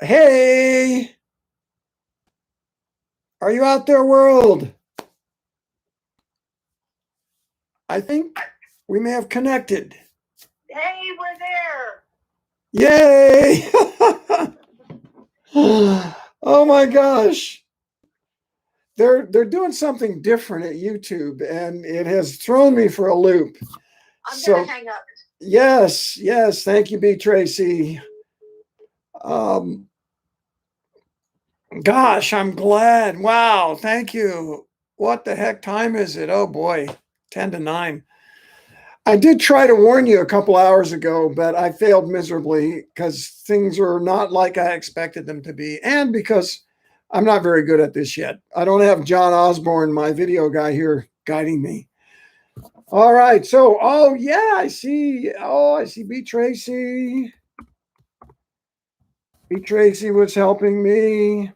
Hey, are you out there, world? I think we may have connected. Hey, we're there. Yay! Oh my gosh. They're doing something different at YouTube and it has thrown me for a loop. I'm gonna hang up. Yes, thank you, B Tracy. Um Gosh, I'm glad. Wow, thank you. What the heck time is it? Oh boy, 10 to 9. I did try to warn you a couple hours ago, but I failed miserably because things are not like I expected them to be, and because I'm not very good at this yet. I don't have John Osborn, my video guy, here guiding me. All right, so oh yeah, I see. Oh, I see B Tracy. B Tracy was helping me.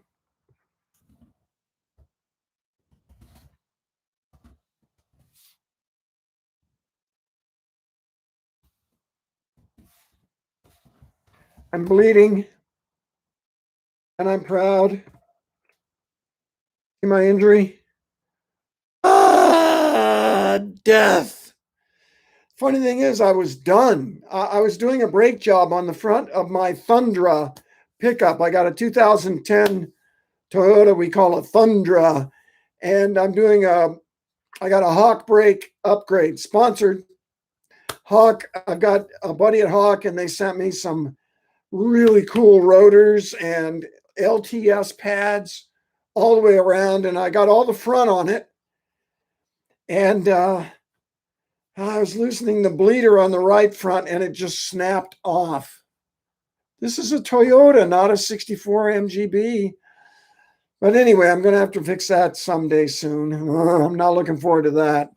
I'm bleeding, and I'm proud. See my injury? Death. Funny thing is, I was done. I was doing a brake job on the front of my Thundra pickup. I got a 2010 Toyota, we call it Thundra, and I got a Hawk brake upgrade, sponsored Hawk. I've got a buddy at Hawk, and they sent me some really cool rotors and LTS pads all the way around, and I got all the front on it. And I was loosening the bleeder on the right front and it just snapped off. This is a Toyota, not a 64 MGB. But anyway, I'm going to have to fix that someday soon. I'm not looking forward to that.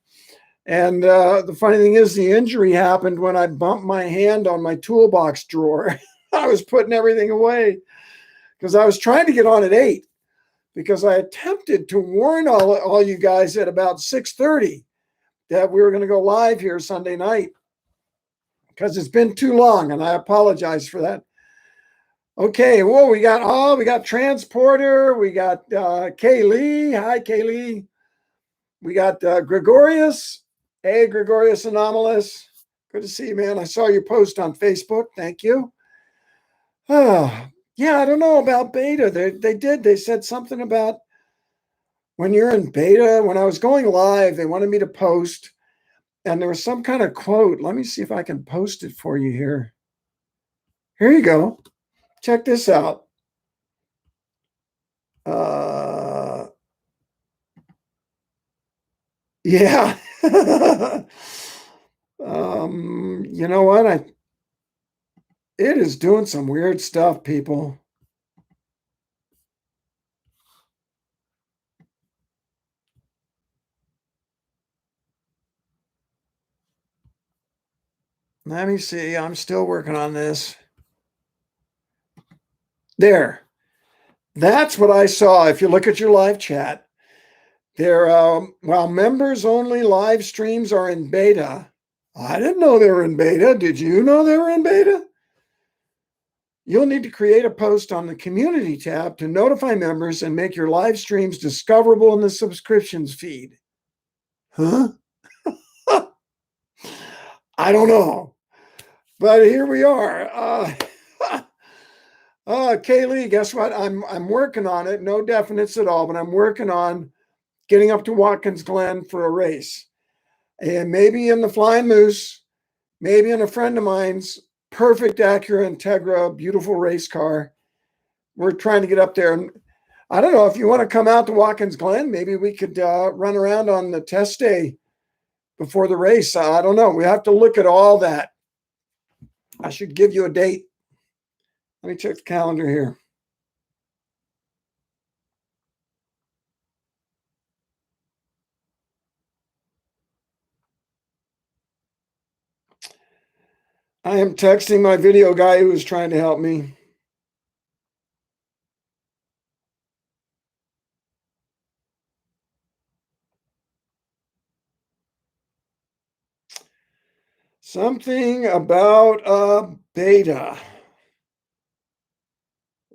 And the funny thing is, the injury happened when I bumped my hand on my toolbox drawer. I was putting everything away because I was trying to get on at 8 because I attempted to warn all you guys at about 6:30 that we were going to go live here Sunday night because it's been too long, and I apologize for that. Okay, well, we got Transporter, we got Kaylee. Hi, Kaylee. We got Gregorius. Hey, Gregorius Anomalous. Good to see you, man. I saw your post on Facebook. Thank you. Yeah, I don't know about beta. They said something about when you're in beta. When I was going live, they wanted me to post, and there was some kind of quote. Let me see if I can post it for you here. Here you go. Check this out. Yeah. You know what? It is doing some weird stuff, people. Let me see. I'm still working on this. There. That's what I saw. If you look at your live chat, there, while members only live streams are in beta. I didn't know they were in beta. Did you know they were in beta? You'll need to create a post on the community tab to notify members and make your live streams discoverable in the subscriptions feed. Huh? I don't know. But here we are. Kaylee, guess what? I'm working on it. No definites at all, but I'm working on getting up to Watkins Glen for a race. And maybe in the Flying Moose, maybe in a friend of mine's perfect Acura Integra, beautiful race car. We're trying to get up there. And I don't know if you want to come out to Watkins Glen, maybe we could run around on the test day before the race. I don't know. We have to look at all that. I should give you a date. Let me check the calendar here. I am texting my video guy who is trying to help me. Something about a beta.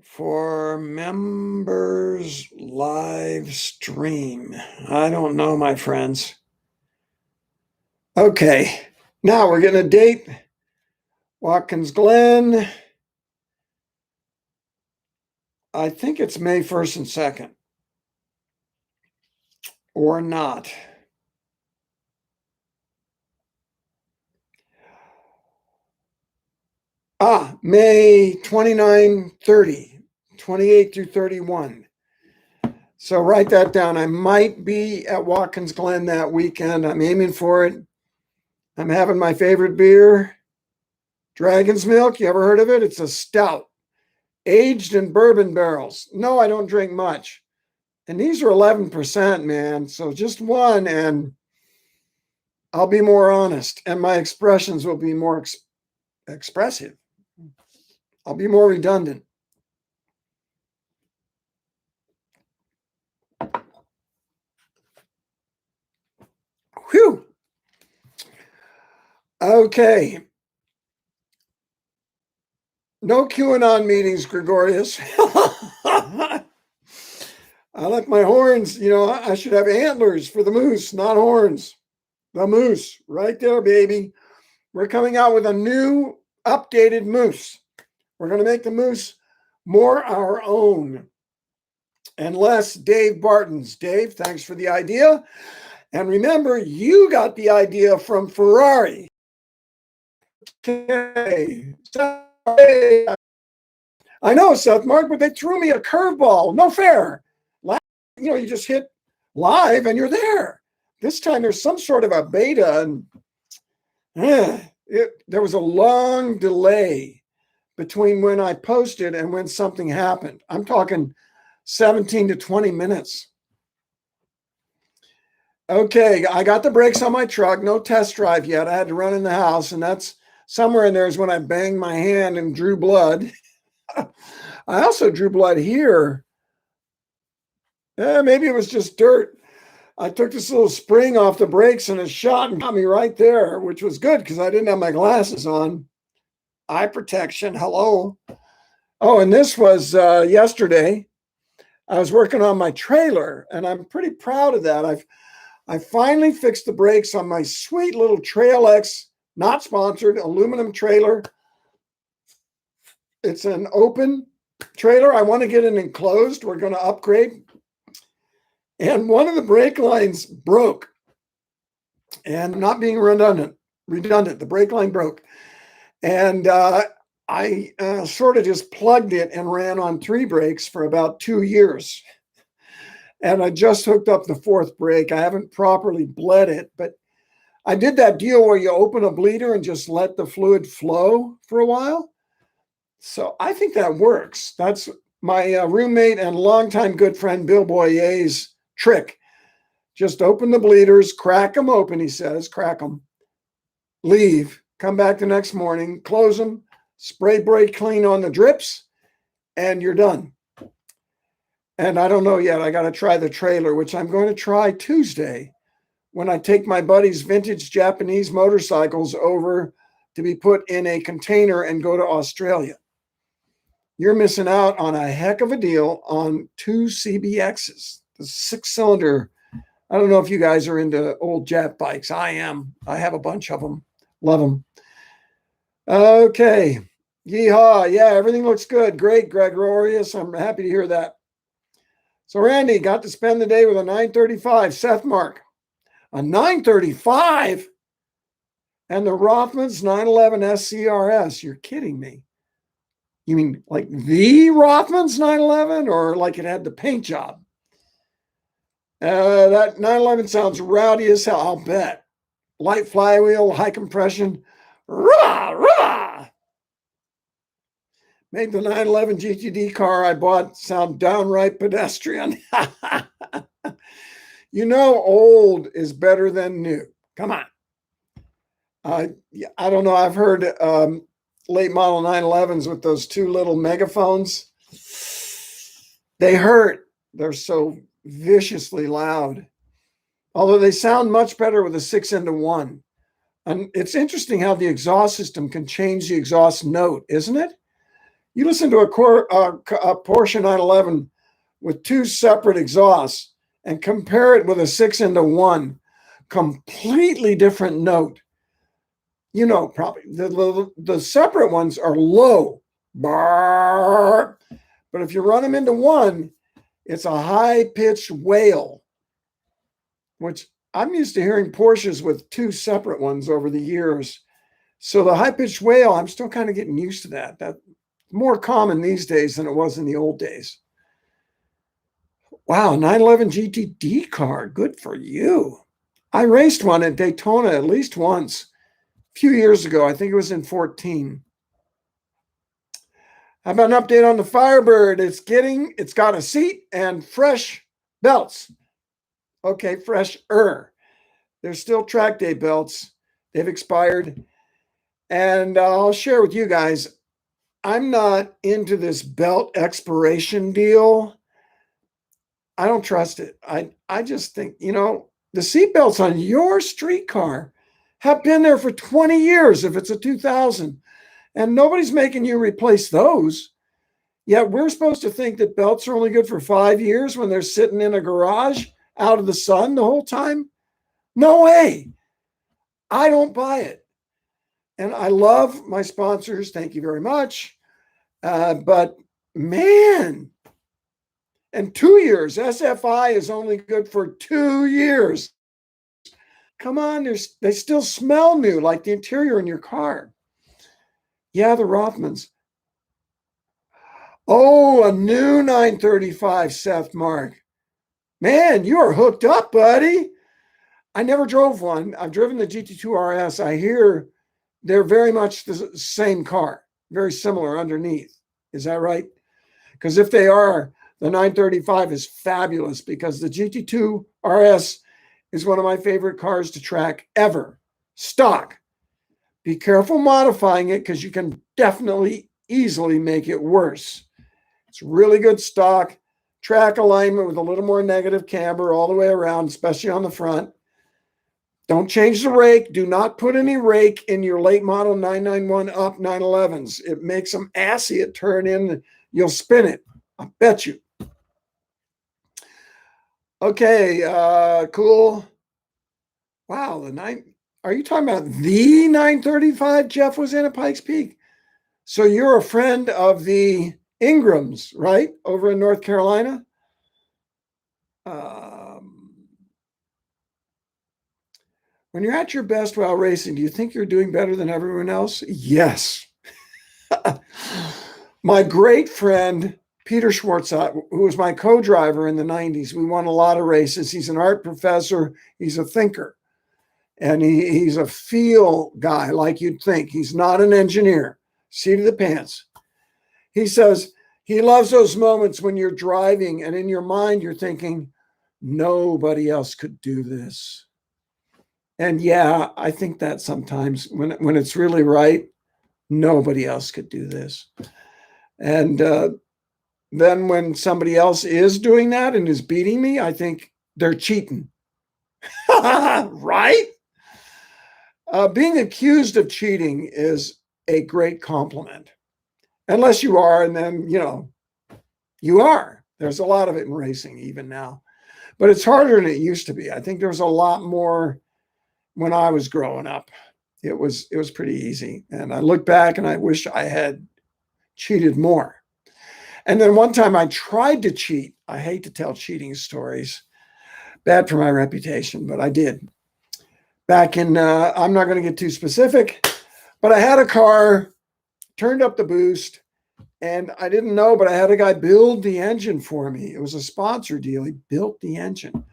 for members live stream. I don't know, my friends. Okay, now we're getting a date. Watkins Glen. I think it's May 1st and 2nd. Or not. May 29, 30, 28 through 31. So write that down. I might be at Watkins Glen that weekend. I'm aiming for it. I'm having my favorite beer, Dragon's Milk. You ever heard of it? It's a stout, aged in bourbon barrels. No, I don't drink much. And these are 11%, man. So just one, and I'll be more honest, and my expressions will be more expressive. I'll be more redundant. Whew. Okay. No QAnon meetings, Gregorius. I like my horns. You know, I should have antlers for the moose, not horns. The moose, right there, baby. We're coming out with a new, updated moose. We're going to make the moose more our own and less Dave Barton's. Dave, thanks for the idea. And remember, you got the idea from Ferrari. Okay. Sorry. I know, Seth Mark, but they threw me a curveball. No fair. You know, you just hit live and you're there. This time there's some sort of a beta, and there was a long delay between when I posted and when something happened. I'm talking 17 to 20 minutes. Okay, I got the brakes on my truck. No test drive yet. I had to run in the house, and that's somewhere in there is when I banged my hand and drew blood. I also drew blood here. Maybe it was just dirt. I took this little spring off the brakes and it shot and got me right there, which was good because I didn't have my glasses on. Eye protection. Hello. Oh, and this was yesterday. I was working on my trailer, and I'm pretty proud of that. I finally fixed the brakes on my sweet little Trail X, not sponsored, aluminum trailer. It's an open trailer. I want to get it enclosed. We're going to upgrade. And one of the brake lines broke. And not being redundant, the brake line broke. And I sort of just plugged it and ran on 3 brakes for about 2 years. And I just hooked up the 4th brake. I haven't properly bled it, but I did that deal where you open a bleeder and just let the fluid flow for a while. So I think that works. That's my roommate and longtime good friend Bill Boyer's trick. Just open the bleeders, crack them open, he says, crack them, leave, come back the next morning, close them, spray brake clean on the drips, and you're done. And I don't know yet. I got to try the trailer, which I'm going to try Tuesday when I take my buddy's vintage Japanese motorcycles over to be put in a container and go to Australia. You're missing out on a heck of a deal on 2 CBXs, the 6-cylinder. I don't know if you guys are into old Jap bikes. I am. I have a bunch of them. Love them. Okay. Yeehaw. Yeah, everything looks good. Great, Gregorius. I'm happy to hear that. So Randy got to spend the day with a 935 Seth Mark. A 935? And the Rothmans 911 SCRS. You're kidding me. You mean like the Rothmans 911 or like it had the paint job? That 911 sounds rowdy as hell, I'll bet. Light flywheel, high compression. Rah, rah! Made the 911 GTD car I bought sound downright pedestrian. You know, old is better than new. Come on. I don't know. I've heard late model 911s with those 2 little megaphones. They hurt. They're so viciously loud. Although they sound much better with a 6-into-1. And it's interesting how the exhaust system can change the exhaust note, isn't it? You listen to a Porsche 911 with two separate exhausts and compare it with a 6-into-1, completely different note. You know, probably the separate ones are low, but if you run them into one, it's a high-pitched wail, which I'm used to hearing Porsches with two separate ones over the years. So the high-pitched wail, I'm still kind of getting used to that. That's more common these days than it was in the old days. Wow, 911 GTD car. Good for you. I raced one at Daytona at least once a few years ago. I think it was in 14. How about an update on the Firebird? It's got a seat and fresh belts. Okay, fresher. They're still track day belts. They've expired. And I'll share with you guys, I'm not into this belt expiration deal. I don't trust it. I just think, the seat belts on your street car have been there for 20 years if it's a 2000. And nobody's making you replace those. Yet we're supposed to think that belts are only good for 5 years when they're sitting in a garage out of the sun the whole time. No way. I don't buy it. And I love my sponsors. Thank you very much. But man, and 2 years, SFI is only good for 2 years. Come on, they still smell new, like the interior in your car. Yeah, the Rothmans. Oh, a new 935, Seth Mark. Man, you are hooked up, buddy. I never drove one. I've driven the GT2 RS. I hear they're very much the same car, very similar underneath. Is that right? Because if they are, the 935 is fabulous because the GT2 RS is one of my favorite cars to track ever. Stock. Be careful modifying it because you can definitely easily make it worse. It's really good stock. Track alignment with a little more negative camber all the way around, especially on the front. Don't change the rake. Do not put any rake in your late model 991 up 911s. It makes them assy at turn in. You'll spin it. I bet you. Okay, cool. Wow, are you talking about the 935 Jeff was in at Pikes Peak? So you're a friend of the Ingrams, right? Over in North Carolina? When you're at your best while racing, do you think you're doing better than everyone else? Yes. My great friend, Peter Schwartz, who was my co-driver in the 90s, we won a lot of races. He's an art professor. He's a thinker. And he's a feel guy like you'd think. He's not an engineer. Seat of the pants. He says he loves those moments when you're driving and in your mind you're thinking, nobody else could do this. And yeah, I think that sometimes when it's really right, nobody else could do this. And then when somebody else is doing that and is beating me, I think they're cheating. Right? Being accused of cheating is a great compliment. Unless you are, and then, you are. There's a lot of it in racing even now. But it's harder than it used to be. I think there was a lot more when I was growing up. It was pretty easy. And I look back and I wish I had cheated more. And then one time I tried to cheat. I hate to tell cheating stories. Bad for my reputation, but I did. Back in, I'm not going to get too specific, but I had a car, turned up the boost, and I didn't know, but I had a guy build the engine for me. It was a sponsor deal. He built the engine.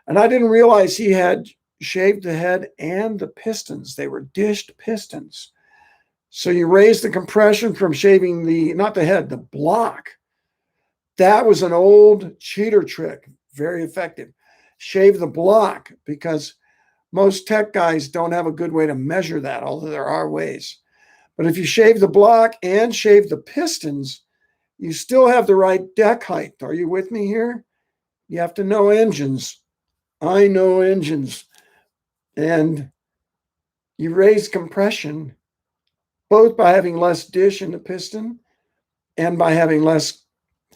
And I didn't realize he had shaved the head and the pistons. They were dished pistons. So you raise the compression from shaving not the head, the block. That was an old cheater trick, very effective. Shave the block because most tech guys don't have a good way to measure that, although there are ways. But if you shave the block and shave the pistons, you still have the right deck height. Are you with me here? You have to know engines. I know engines. And you raise compression both by having less dish in the piston and by having less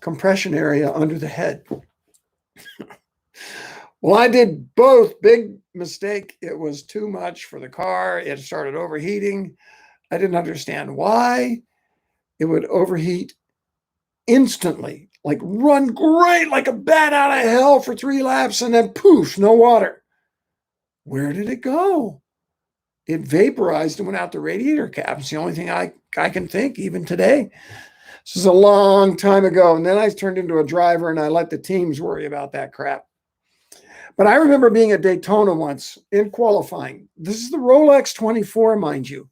compression area under the head. Well, I did both. Big mistake. It was too much for the car. It started overheating. I didn't understand why. It would overheat instantly, like run great like a bat out of hell for 3 laps, and then poof, no water. Where did it go? It vaporized and went out the radiator cap. It's the only thing I can think even today. This is a long time ago. And then I turned into a driver and I let the teams worry about that crap. But I remember being at Daytona once in qualifying. This is the Rolex 24, mind you.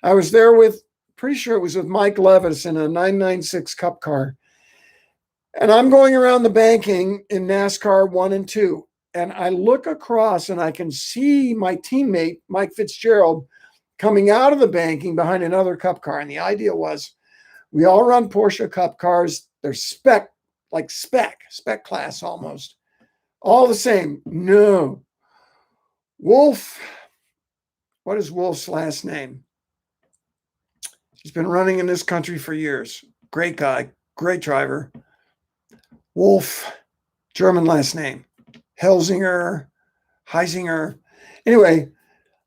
I was there with, pretty sure it was with Mike Levis in a 996 Cup car. And I'm going around the banking in NASCAR 1 and 2. And I look across and I can see my teammate, Mike Fitzgerald, coming out of the banking behind another Cup car. And the idea was, we all run Porsche Cup cars. They're spec class almost. All the same. No. Wolf. What is Wolf's last name? He's been running in this country for years. Great guy. Great driver. Wolf. German last name. Heisinger. Anyway,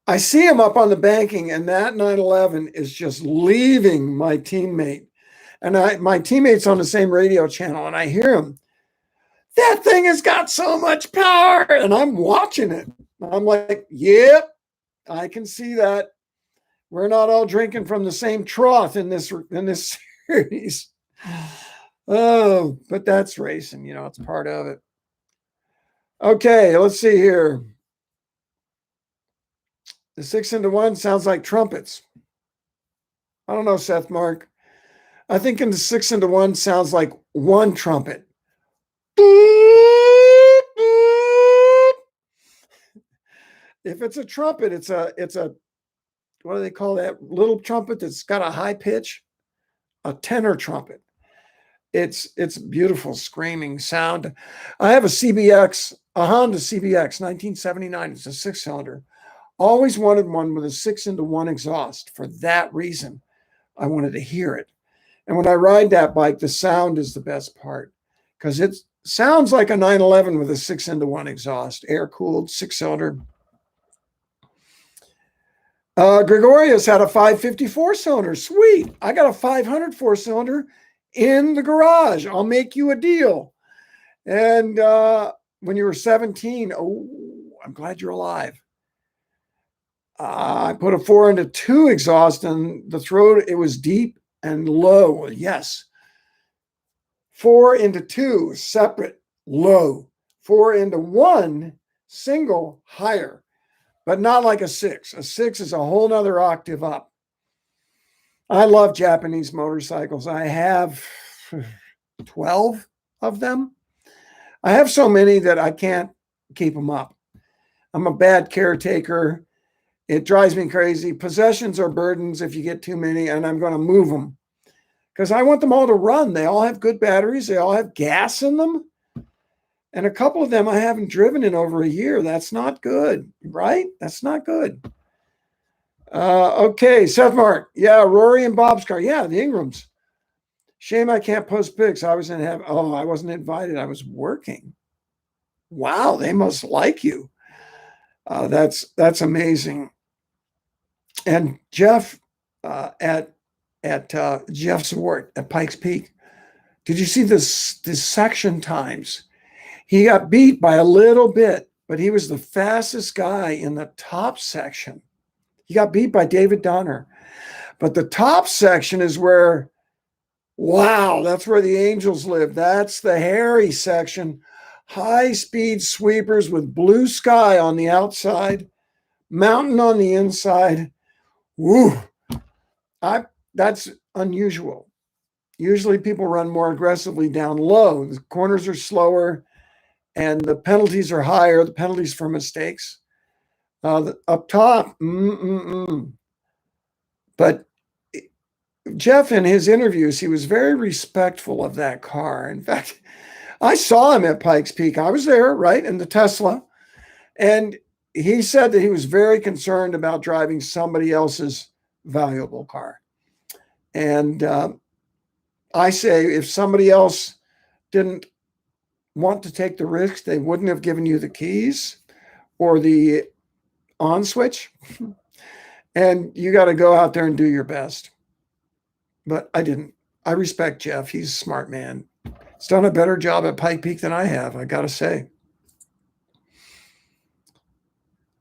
I see him up on the banking, and that 911 is just leaving my teammate. And my teammate's on the same radio channel, and I hear him. That thing has got so much power. And I'm watching it. I'm like, yep, I can see that. We're not all drinking from the same trough in this series. Oh, but that's racing. It's part of it. Okay, let's see here. The 6-into-1 sounds like trumpets. I don't know, Seth Mark. I think in the 6-into-1 sounds like one trumpet. If it's a trumpet, it's a what do they call that little trumpet that's got a high pitch? A tenor trumpet. It's beautiful screaming sound. I have a Honda CBX 1979. It's a 6-cylinder. Always wanted one with a 6-into-1 exhaust. For that reason, I wanted to hear it. And when I ride that bike, the sound is the best part because it sounds like a 911 with a 6-into-1 exhaust, air-cooled, 6-cylinder. Gregorius had a 554 cylinder. Sweet. I got a 500 4-cylinder in the garage. I'll make you a deal. And when you were 17, I'm glad you're alive. I put a 4-into-2 exhaust in the throat. It was deep and low. Yes. 4-into-2, separate, low. 4-into-1, single, higher. But not like a 6. A 6 is a whole nother octave up. I love Japanese motorcycles. I have 12 of them. I have so many that I can't keep them up. I'm a bad caretaker. It drives me crazy. Possessions are burdens if you get too many, and I'm going to move them because I want them all to run. They all have good batteries. They all have gas in them. And a couple of them I haven't driven in over a year. That's not good, right? That's not good. Okay, Seth Mark. Yeah, Rory and Bob's car. Yeah, the Ingrams. Shame I can't post pics. I wasn't invited. I was working. Wow, they must like you. That's amazing. And Jeff at Jeff's Wart at Pikes Peak. Did you see this section times? He got beat by a little bit, but he was the fastest guy in the top section. He got beat by David Donner. But the top section is where, wow, that's where the angels live. That's the hairy section. High-speed sweepers with blue sky on the outside, mountain on the inside. Woo! That's unusual. Usually people run more aggressively down low. The corners are slower. And the penalties are higher, the penalties for mistakes. Up top, But Jeff, in his interviews, he was very respectful of that car. In fact, I saw him at Pikes Peak. I was there, right, in the Tesla. And he said that he was very concerned about driving somebody else's valuable car. And I say if somebody else didn't want to take the risk, they wouldn't have given you the keys or the on switch. And you got to go out there and do your best. But I didn't. I respect Jeff. He's a smart man. He's done a better job at Pike Peak than I have, I got to say.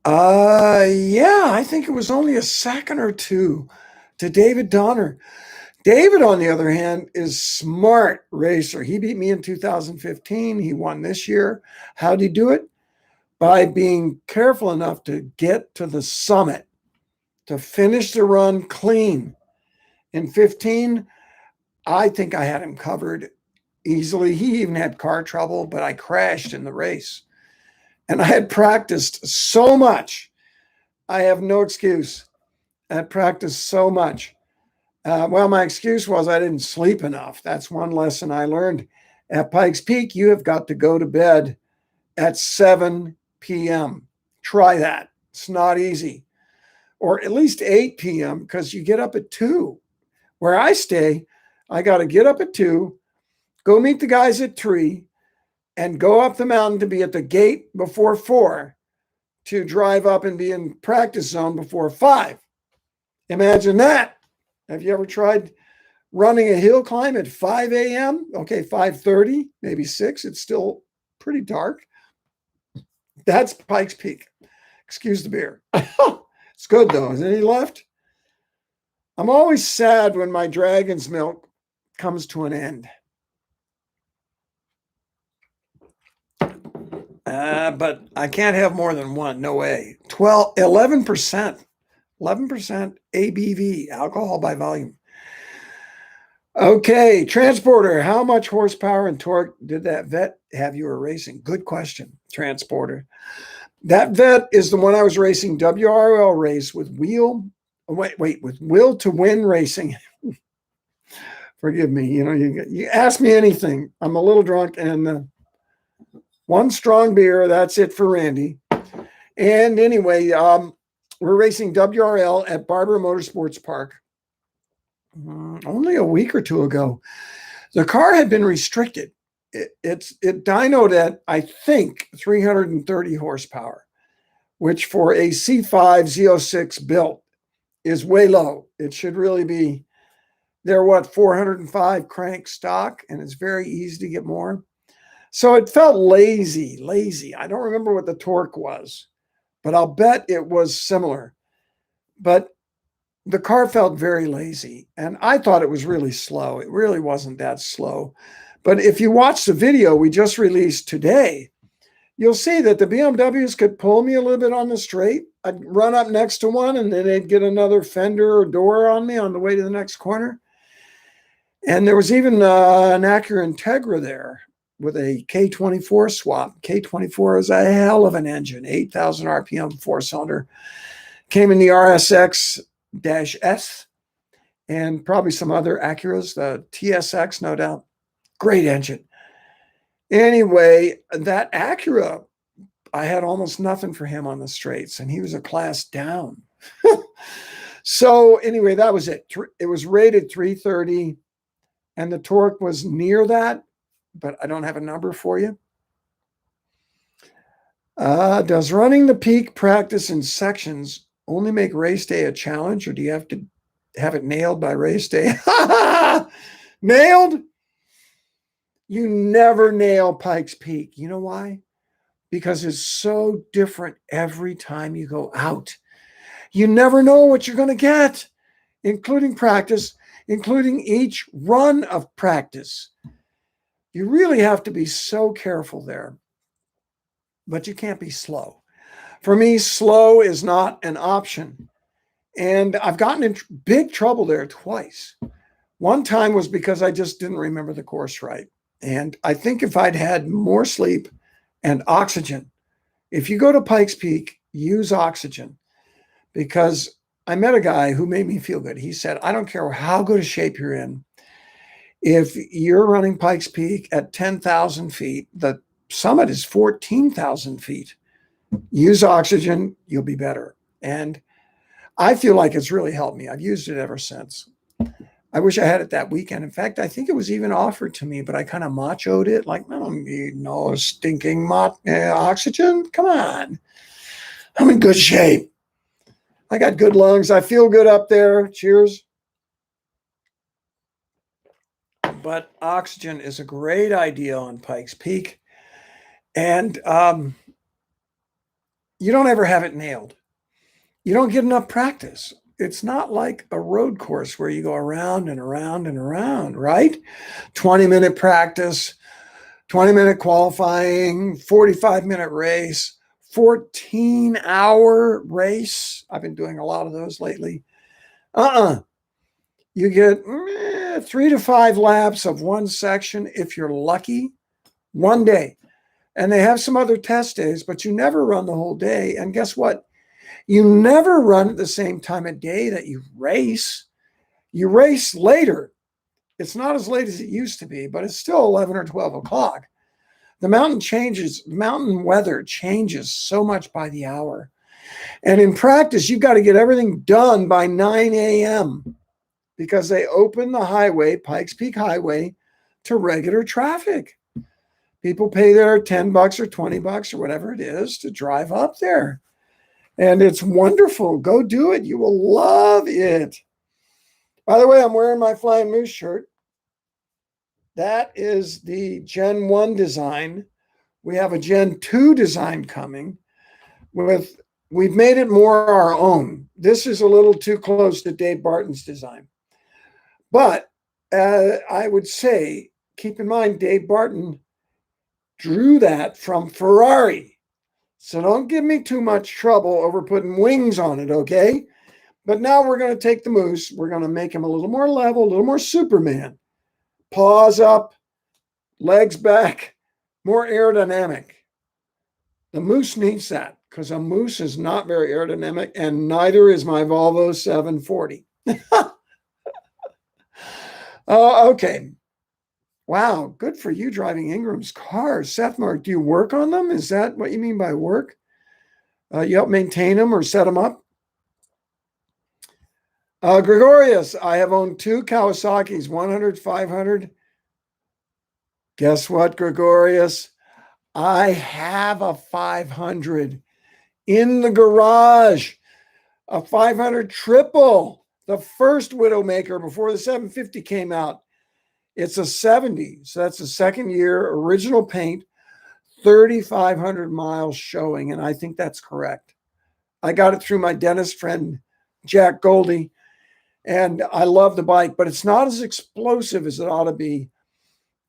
Yeah, I think it was only a second or two to David Donner. David, on the other hand, is smart racer. He beat me in 2015. He won this year. How'd he do it? By being careful enough to get to the summit, to finish the run clean. In 15, I think I had him covered easily. He even had car trouble, but I crashed in the race. And I had practiced so much. I have no excuse. I had practiced so much. Well, my excuse was I didn't sleep enough. That's one lesson I learned. At Pikes Peak, you have got to go to bed at 7 p.m. Try that. It's not easy. Or at least 8 p.m. because you get up at 2. Where I stay, I got to get up at 2, go meet the guys at 3, and go up the mountain to be at the gate before 4 to drive up and be in practice zone before 5. Imagine that. Have you ever tried running a hill climb at 5 a.m.? Okay, 5:30, maybe 6. It's still pretty dark. That's Pikes Peak. Excuse the beer. It's good, though. Is any left? I'm always sad when my dragon's milk comes to an end. But I can't have more than one. No way. 11%. 11% ABV, alcohol by volume. Okay, Transporter, how much horsepower and torque did that vet have you were racing? Good question, Transporter. That vet is the one I was racing WRL race with with Will to Win Racing. Forgive me, you ask me anything. I'm a little drunk, and one strong beer, that's it for Randy. And anyway, we're racing WRL at Barber Motorsports Park only a week or two ago. The car had been restricted. It dynoed at, I think, 330 horsepower, which for a C5 Z6 built is way low. It should really be, they're 405 crank stock, and it's very easy to get more. So it felt lazy. I don't remember what the torque was, but I'll bet it was similar. But the car felt very lazy, and I thought it was really slow. It really wasn't that slow. But if you watch the video we just released today, you'll see that the BMWs could pull me a little bit on the straight. I'd run up next to one, and then they'd get another fender or door on me on the way to the next corner. And there was even an Acura Integra there with a K24 swap. K24 is a hell of an engine, 8,000 RPM, 4-cylinder. Came in the RSX-S and probably some other Acuras, the TSX, no doubt. Great engine. Anyway, that Acura, I had almost nothing for him on the straights, and he was a class down. So anyway, that was it. It was rated 330, and the torque was near that, but I don't have a number for you. Does running the peak practice in sections only make race day a challenge, or do you have to have it nailed by race day? Nailed? You never nail Pikes Peak. You know why? Because it's so different every time you go out. You never know what you're going to get, including practice, including each run of practice. You really have to be so careful there, but you can't be slow. For me, slow is not an option. And I've gotten in big trouble there twice. One time was because I just didn't remember the course right. And I think if I'd had more sleep and oxygen, if you go to Pikes Peak, use oxygen. Because I met a guy who made me feel good. He said, I don't care how good a shape you're in. If you're running Pikes Peak at 10,000 feet, the summit is 14,000 feet. Use oxygen, you'll be better. And I feel like it's really helped me. I've used it ever since. I wish I had it that weekend. In fact, I think it was even offered to me, but I kind of machoed it. Like, I don't need no stinking oxygen. Come on. I'm in good shape. I got good lungs. I feel good up there. Cheers. But oxygen is a great idea on Pikes Peak. And you don't ever have it nailed. You don't get enough practice. It's not like a road course where you go around and around and around, right? 20-minute practice, 20-minute qualifying, 45-minute race, 14-hour race. I've been doing a lot of those lately. You get 3 to 5 laps of one section if you're lucky, one day. And they have some other test days, but you never run the whole day. And guess what? You never run at the same time of day that you race. You race later. It's not as late as it used to be, but it's still 11 or 12 o'clock. The mountain weather changes so much by the hour. And in practice, you've got to get everything done by 9 a.m. because they open the highway, Pikes Peak Highway, to regular traffic. People pay their $10 or $20 or whatever it is to drive up there. And it's wonderful. Go do it. You will love it. By the way, I'm wearing my Flying Moose shirt. That is the Gen 1 design. We have a Gen 2 design coming. We've made it more our own. This is a little too close to Dave Barton's design. But I would say, keep in mind, Dave Barton drew that from Ferrari. So don't give me too much trouble over putting wings on it, okay? But now we're going to take the Moose. We're going to make him a little more level, a little more Superman. Paws up, legs back, more aerodynamic. The Moose needs that because a Moose is not very aerodynamic, and neither is my Volvo 740. Okay. Wow, good for you driving Ingram's cars. Seth Mark, do you work on them? Is that what you mean by work? You help maintain them or set them up? Gregorius, I have owned 2 Kawasaki's, 100, 500. Guess what, Gregorius? I have a 500 in the garage, a 500 triple, the first Widowmaker before the 750 came out. It's a 70, so that's the second year, original paint, 3,500 miles showing, and I think that's correct. I got it through my dentist friend, Jack Goldie, and I love the bike, but it's not as explosive as it ought to be.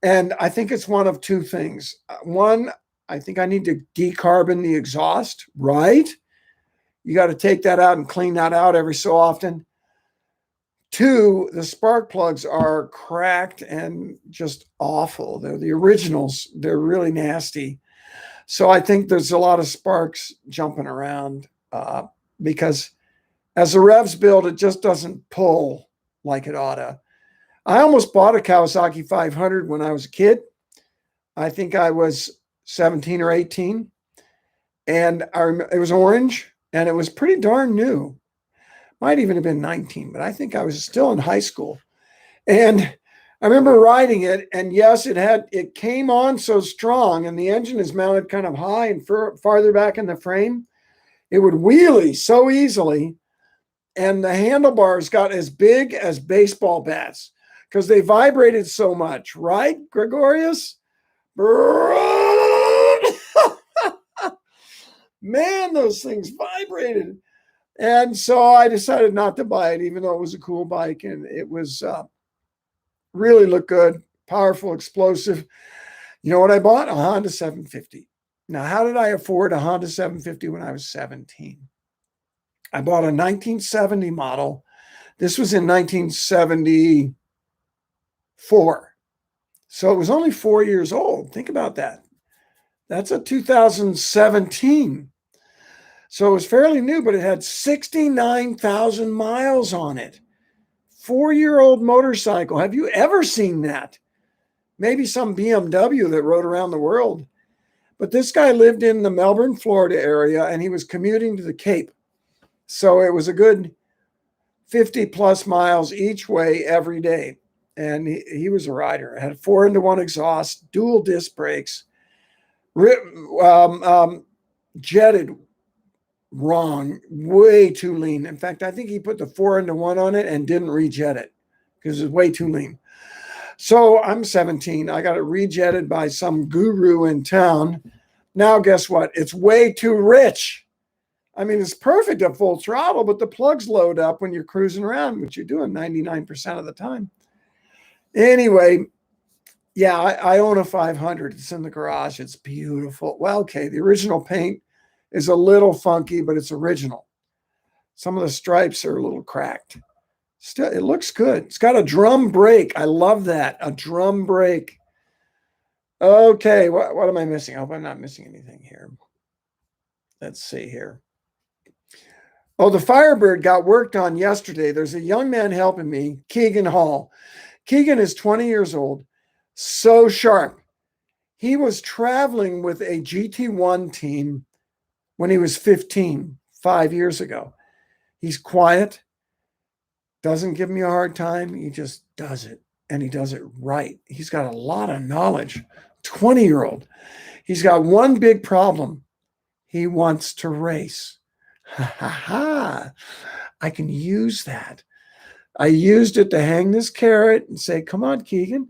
And I think it's one of 2 things. One, I think I need to decarbon the exhaust, right? You got to take that out and clean that out every so often. 2, the spark plugs are cracked and just awful. They're the originals. They're really nasty. So I think there's a lot of sparks jumping around because as the revs build, it just doesn't pull like it ought to. I almost bought a Kawasaki 500 when I was a kid. I think I was 17 or 18. And it was orange, and it was pretty darn new. Might even have been 19, but I think I was still in high school. And I remember riding it, and yes, it came on so strong, and the engine is mounted kind of high and farther back in the frame. It would wheelie so easily, and the handlebars got as big as baseball bats because they vibrated so much, right, Gregorius? Man, those things vibrated. And so I decided not to buy it, even though it was a cool bike, and it was really looked good, powerful, explosive. You know what I bought? A Honda 750. Now, how did I afford a Honda 750 when I was 17? I bought a 1970 model. This was in 1974. So it was only 4 years old. Think about that. That's a 2017. So it was fairly new, but it had 69,000 miles on it. 4-year-old motorcycle. Have you ever seen that? Maybe some BMW that rode around the world. But this guy lived in the Melbourne, Florida area, and he was commuting to the Cape. So it was a good 50 plus miles each way every day. And he was a rider. I had 4-into-1 exhaust, dual disc brakes, jetted wrong, way too lean. In fact, I think he put the 4-into-1 on it and didn't rejet it because it was way too lean. So I'm 17. I got it rejetted by some guru in town. Now, guess what? It's way too rich. I mean, it's perfect at full throttle, but the plugs load up when you're cruising around, which you're doing 99% of the time. Anyway, yeah, I own a 500. It's in the garage. It's beautiful. Well, okay, the original paint is a little funky, but it's original. Some of the stripes are a little cracked. Still, it looks good. It's got a drum brake. I love that. A drum brake. Okay, what am I missing? I hope I'm not missing anything here. Let's see here. Oh, the Firebird got worked on yesterday. There's a young man helping me, Keegan Hall. Keegan is 20 years old, so sharp. He was traveling with a GT1 team when he was 15, 5 years ago. He's quiet, doesn't give me a hard time. He just does it, and he does it right. He's got a lot of knowledge. 20-year-old. He's got one big problem. He wants to race. Ha ha ha. I can use that. I used it to hang this carrot and say, come on, Keegan.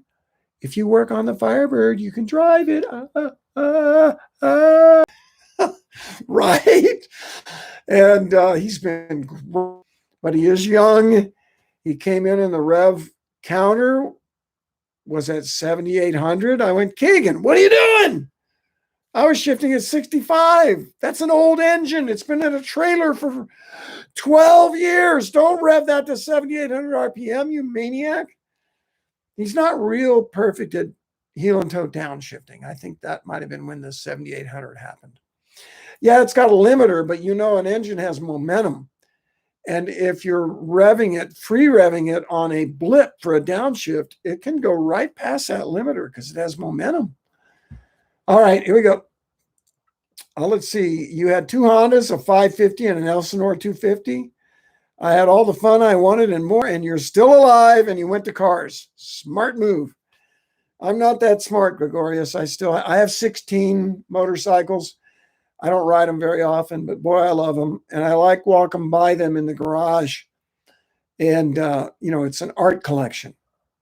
If you work on the Firebird, you can drive it. Right? And he's been great, but he is young. He came in the rev counter, was at 7,800. I went, Keegan, what are you doing? I was shifting at 65. That's an old engine. It's been in a trailer for 12 years. Don't rev that to 7,800 RPM, you maniac. He's not real perfect at heel and toe downshifting. I think that might have been when the 7,800 happened. Yeah, it's got a limiter, but you know an engine has momentum. And if you're revving it, free revving it on a blip for a downshift, it can go right past that limiter because it has momentum. All right, here we go. Let's see. You had two Hondas, a 550 and an Elsinore 250. I had all the fun I wanted and more, and you're still alive, and you went to cars. Smart move. I'm not that smart, Gregorius. I have 16 motorcycles. I don't ride them very often, but boy, I love them. And I like walking by them in the garage. And, it's an art collection.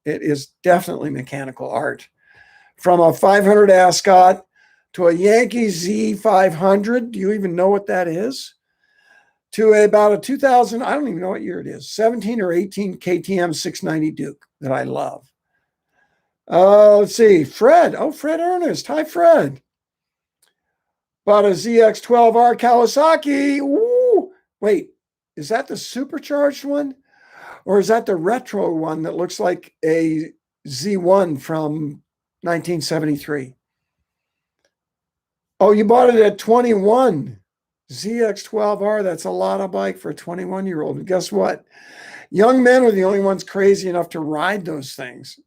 It is definitely mechanical art. From a 500 Ascot to a Yankee Z500. Do you even know what that is? To about a 2000, I don't even know what year it is, 17 or 18 KTM 690 Duke that I love. Let's see, Fred. Oh, Fred Ernest. Hi, Fred. Bought a ZX12R Kawasaki. Ooh, wait, is that the supercharged one? Or is that the retro one that looks like a Z1 from 1973? Oh, you bought it at 21. ZX12R, that's a lot of bike for a 21-year-old. And guess what? Young men are the only ones crazy enough to ride those things.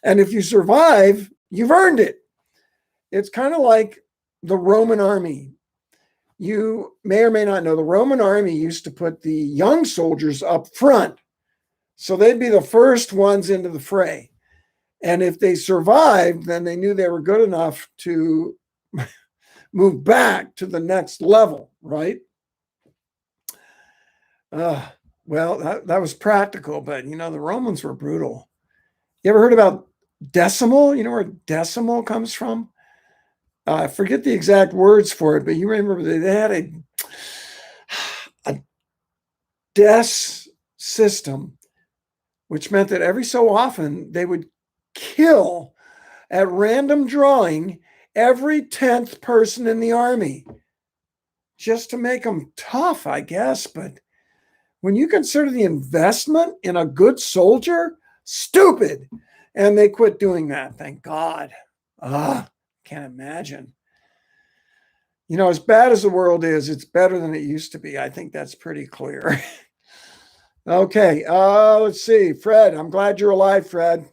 And if you survive, you've earned it. It's kind of like the Roman army. You may or may not know the Roman army used to put the young soldiers up front. So they'd be the first ones into the fray. And if they survived, then they knew they were good enough to move back to the next level, right? Well, that was practical, but the Romans were brutal. You ever heard about decimal? You know where decimal comes from? I forget the exact words for it, but you remember they had a DES system, which meant that every so often they would kill at random drawing every 10th person in the army just to make them tough, I guess. But when you consider the investment in a good soldier, stupid. And they quit doing that, thank God. Can't imagine. As bad as the world is, it's better than it used to be. I think that's pretty clear. Okay, let's see. Fred, I'm glad you're alive, Fred.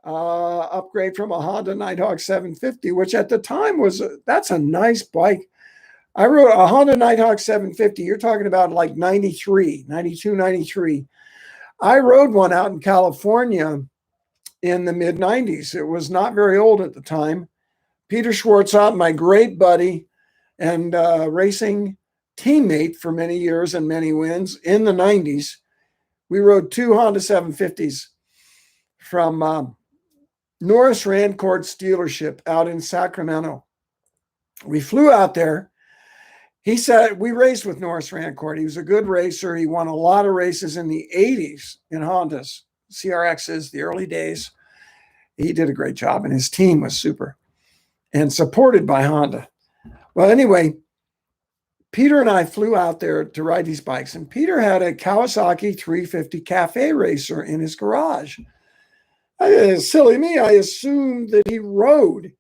Upgrade from a Honda Nighthawk 750, which at the time that's a nice bike. I rode a Honda Nighthawk 750. You're talking about like 93, 92, 93. I rode one out in California in the mid 90s. It was not very old at the time. Peter Schwartzop, my great buddy and racing teammate for many years and many wins in the 90s. We rode two Honda 750s from Norris Rancourt's dealership out in Sacramento. We flew out there. He said we raced with Norris Rancourt. He was a good racer. He won a lot of races in the 80s in Hondas, CRXs, the early days. He did a great job, and his team was super and supported by Honda. Well, anyway, Peter and I flew out there to ride these bikes, and Peter had a Kawasaki 350 Cafe Racer in his garage. Silly me, I assumed that he rode.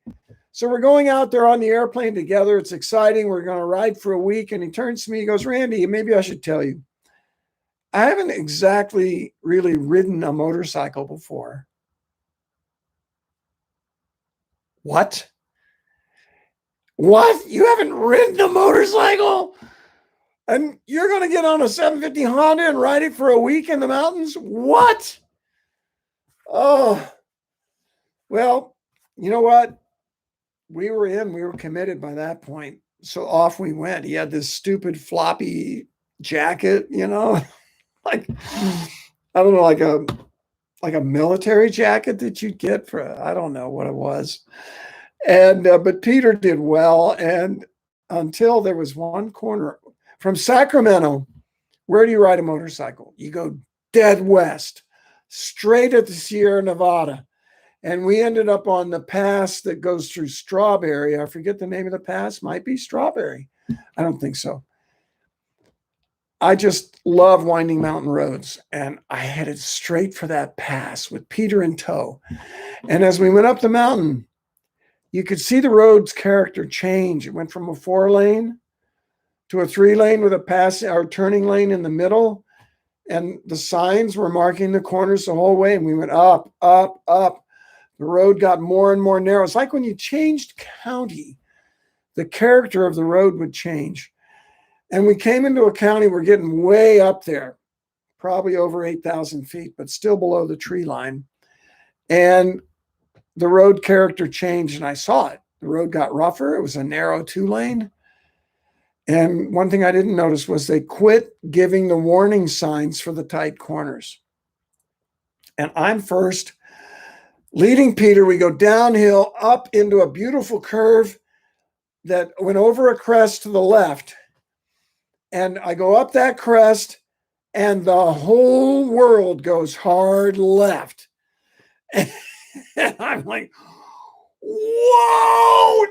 So we're going out there on the airplane together. It's exciting. We're going to ride for a week. And he turns to me, he goes, Randy, maybe I should tell you, I haven't exactly really ridden a motorcycle before. What? What? You haven't ridden a motorcycle? And you're going to get on a 750 Honda and ride it for a week in the mountains? What? Oh, well, you know what? We were committed by that point. So off we went. He had this stupid floppy jacket, like, I don't know, like a military jacket that you'd get for, I don't know what it was. And, but Peter did well. And until there was one corner from Sacramento, where do you ride a motorcycle? You go dead west, straight at the Sierra Nevada. And we ended up on the pass that goes through Strawberry. I forget the name of the pass. Might be Strawberry. I don't think so. I just love winding mountain roads. And I headed straight for that pass with Peter in tow. And as we went up the mountain, you could see the road's character change. It went from a 4-lane to a 3-lane with a pass or turning lane in the middle. And the signs were marking the corners the whole way. And we went up, up, up. The road got more and more narrow. It's like when you changed county, the character of the road would change. And we came into a county, we're getting way up there, probably over 8,000 feet, but still below the tree line. And the road character changed, and I saw it. The road got rougher. It was a narrow 2-lane. And one thing I didn't notice was they quit giving the warning signs for the tight corners. And I'm first. Leading Peter, we go downhill up into a beautiful curve that went over a crest to the left. And I go up that crest, and the whole world goes hard left. And I'm like, whoa!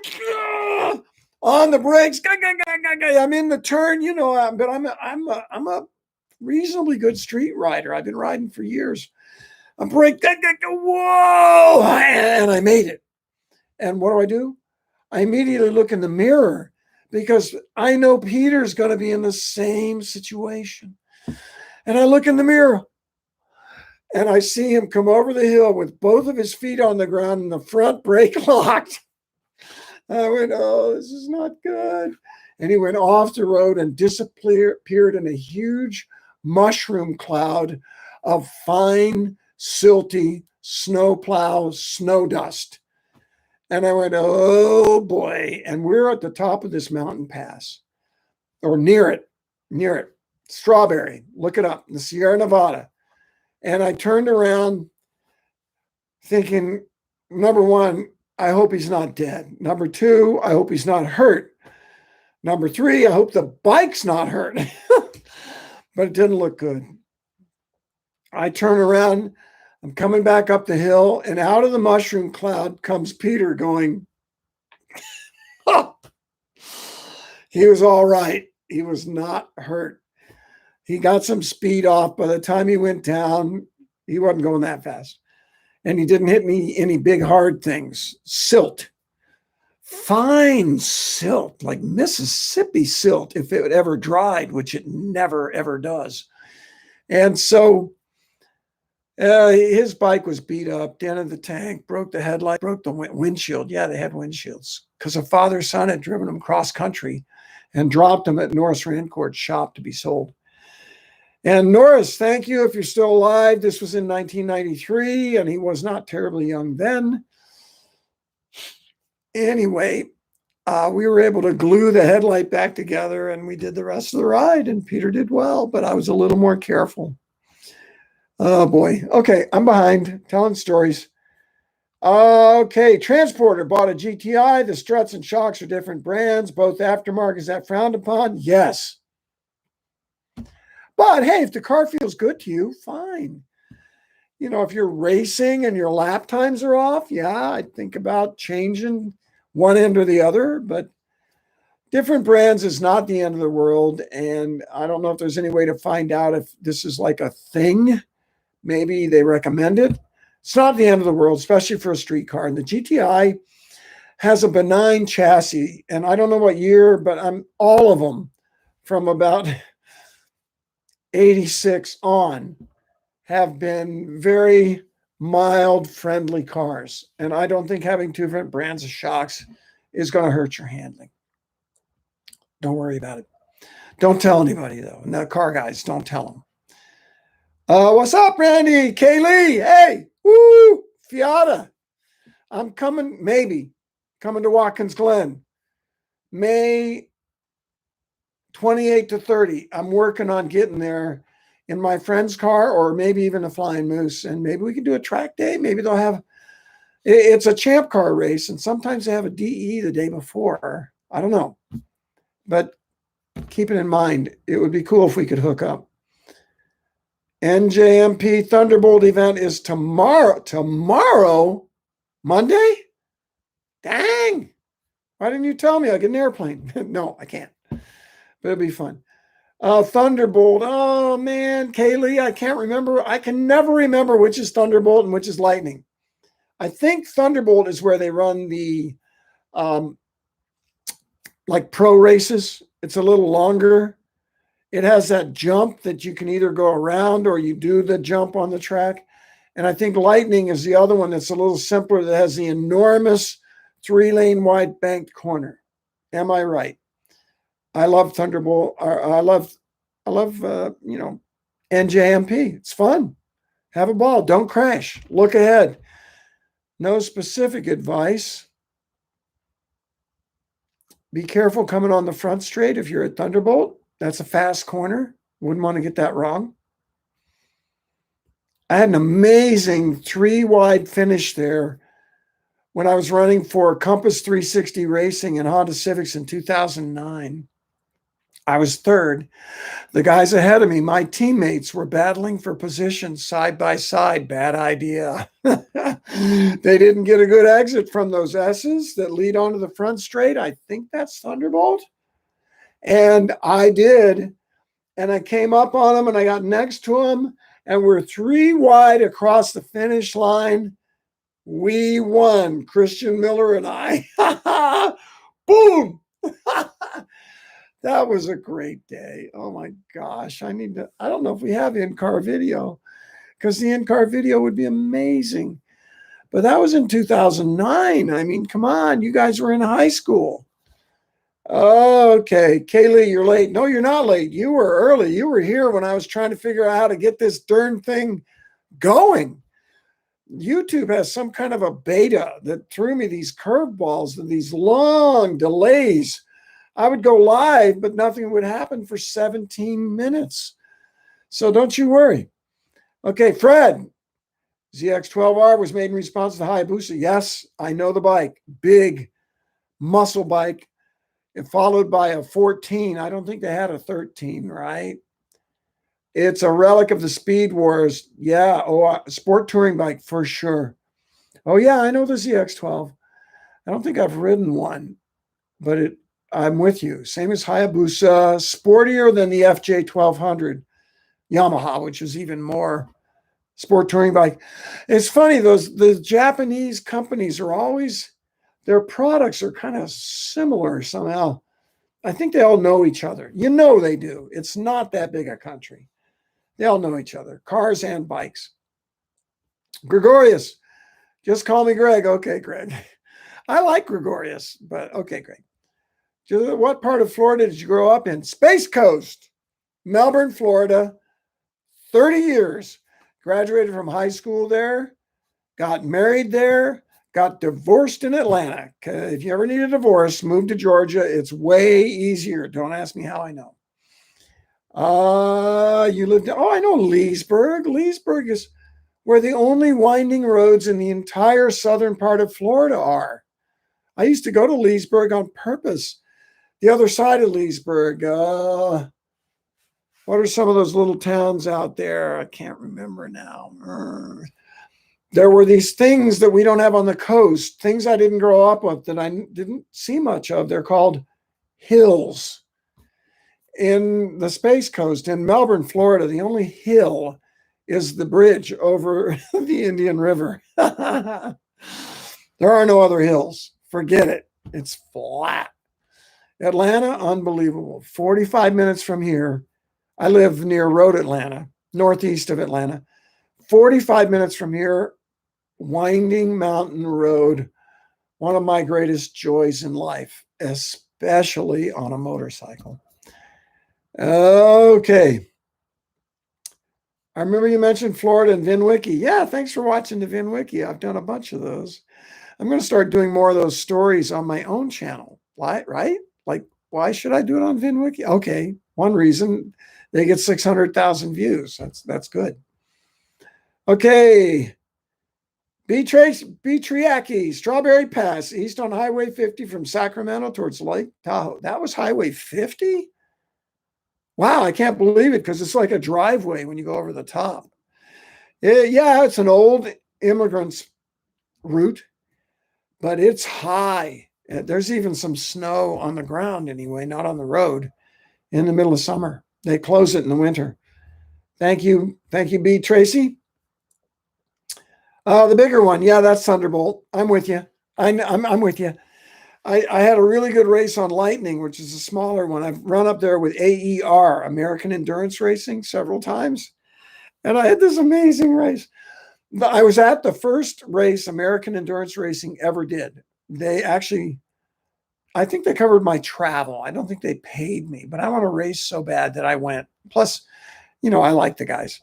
On the brakes, I'm in the turn, but I'm a reasonably good street rider. I've been riding for years. A brake, whoa, and I made it. And what do? I immediately look in the mirror because I know Peter's going to be in the same situation. And I look in the mirror and I see him come over the hill with both of his feet on the ground and the front brake locked. I went, oh, this is not good. And he went off the road and disappeared in a huge mushroom cloud of fine, silty snowplow snow dust. And I went, oh boy. And we're at the top of this mountain pass, or near it, Strawberry. Look it up, the Sierra Nevada. And I turned around thinking, number one, I hope he's not dead. Number two, I hope he's not hurt. Number three, I hope the bike's not hurt. But it didn't look good. I turn around, I'm coming back up the hill, and out of the mushroom cloud comes Peter going, oh. He was all right. He was not hurt. He got some speed off. By the time he went down, he wasn't going that fast. And he didn't hit me any big hard things. Silt. Fine silt, like Mississippi silt, if it ever dried, which it never, ever does. And so his bike was beat up, dented the tank, broke the headlight, broke the windshield. Yeah, they had windshields because a father-son had driven them cross country and dropped them at Norris Rancourt's shop to be sold. And Norris, thank you if you're still alive. This was in 1993, and he was not terribly young then. Anyway, we were able to glue the headlight back together, and we did the rest of the ride, and Peter did well, but I was a little more careful. Oh, boy. Okay, I'm behind, telling stories. Okay, Transporter bought a GTI. The struts and shocks are different brands, both aftermarket. Is that frowned upon? Yes. But hey, if the car feels good to you, fine. You know, if you're racing and your lap times are off, yeah, I'd think about changing one end or the other. But different brands is not the end of the world. And I don't know if there's any way to find out if this is like a thing. Maybe they recommend it. It's not the end of the world, especially for a street car. And the GTI has a benign chassis. And I don't know what year, but all of them from about 86 on have been very mild, friendly cars. And I don't think having two different brands of shocks is going to hurt your handling. Don't worry about it. Don't tell anybody, though. No, car guys, don't tell them. What's up, Randy? Kaylee, hey, woo, Fiata. I'm coming, coming to Watkins Glen, May 28 to 30. I'm working on getting there in my friend's car, or maybe even a Flying Moose, and maybe we can do a track day. Maybe they'll have, it's a champ car race, and sometimes they have a DE the day before. I don't know, but keep it in mind. It would be cool if we could hook up. NJMP Thunderbolt event is tomorrow, Monday? Dang. Why didn't you tell me? I get an airplane. No, I can't. But it'll be fun. Thunderbolt. Oh, man. Kaylee, I can't remember. I can never remember which is Thunderbolt and which is Lightning. I think Thunderbolt is where they run the like pro races. It's a little longer. It has that jump that you can either go around or you do the jump on the track. And I think Lightning is the other one that's a little simpler, that has the enormous 3-lane wide banked corner. Am I right? I love Thunderbolt. I love NJMP. It's fun. Have a ball. Don't crash. Look ahead. No specific advice. Be careful coming on the front straight if you're at Thunderbolt. That's a fast corner. Wouldn't want to get that wrong. I had an amazing 3-wide finish there when I was running for Compass 360 Racing and Honda Civics in 2009. I was third. The guys ahead of me, my teammates, were battling for position side by side. Bad idea. They didn't get a good exit from those S's that lead onto the front straight. I think that's Thunderbolt. And I did. And I came up on them and I got next to them, and we're 3 wide across the finish line. We won, Christian Miller and I. Boom. That was a great day. Oh my gosh. I don't know if we have in-car video, because the in-car video would be amazing. But that was in 2009. I mean, come on, you guys were in high school. Okay, Kaylee, you're late. No, you're not late. You were early. You were here when I was trying to figure out how to get this darn thing going. YouTube has some kind of a beta that threw me these curveballs and these long delays. I would go live, but nothing would happen for 17 minutes. So don't you worry. Okay, Fred, ZX12R was made in response to the Hayabusa. Yes, I know the bike. Big muscle bike. It followed by a 14. I don't think they had a 13, right? It's a relic of the Speed Wars. Yeah. Oh, sport touring bike for sure. Oh, yeah, I know the ZX12. I don't think I've ridden one, but I'm with you. Same as Hayabusa, sportier than the FJ1200 Yamaha, which is even more sport touring bike. It's funny, the Japanese companies are always, their products are kind of similar somehow. I think they all know each other. You know they do. It's not that big a country. They all know each other, cars and bikes. Gregorius, just call me Greg. Okay, Greg. I like Gregorius, but okay, Greg. What part of Florida did you grow up in? Space Coast, Melbourne, Florida. 30 years. Graduated from high school there. Got married there. Got divorced in Atlanta. If you ever need a divorce, move to Georgia. It's way easier. Don't ask me how I know. You lived. Oh, I know Leesburg. Leesburg is where the only winding roads in the entire southern part of Florida are. I used to go to Leesburg on purpose. The other side of Leesburg. What are some of those little towns out there? I can't remember now. There were these things that we don't have on the coast, things I didn't grow up with that I didn't see much of. They're called hills. In the Space Coast, in Melbourne, Florida, the only hill is the bridge over the Indian River. There are no other hills. Forget it. It's flat. Atlanta, unbelievable. 45 minutes from here. I live near Road Atlanta, northeast of Atlanta. 45 minutes from here, winding mountain road. One of my greatest joys in life, especially on a motorcycle. Okay. I remember you mentioned Florida and VinWiki. Yeah, thanks for watching the VinWiki. I've done a bunch of those. I'm going to start doing more of those stories on my own channel, right? Like, why should I do it on VinWiki? Okay, one reason, they get 600,000 views. That's good. Okay. B. Triaki, Strawberry Pass, east on Highway 50 from Sacramento towards Lake Tahoe. That was Highway 50? Wow, I can't believe it because it's like a driveway when you go over the top. Yeah, it's an old immigrant's route, but it's high. There's even some snow on the ground anyway, not on the road, in the middle of summer. They close it in the winter. Thank you, B. Tracy. The bigger one, yeah, that's Thunderbolt. I'm with you. I'm with you. I had a really good race on Lightning, which is a smaller one. I've run up there with AER, American Endurance Racing, several times. And I had this amazing race. I was at the first race American Endurance Racing ever did. They actually, I think they covered my travel. I don't think they paid me, but I want to race so bad that I went. Plus, I like the guys.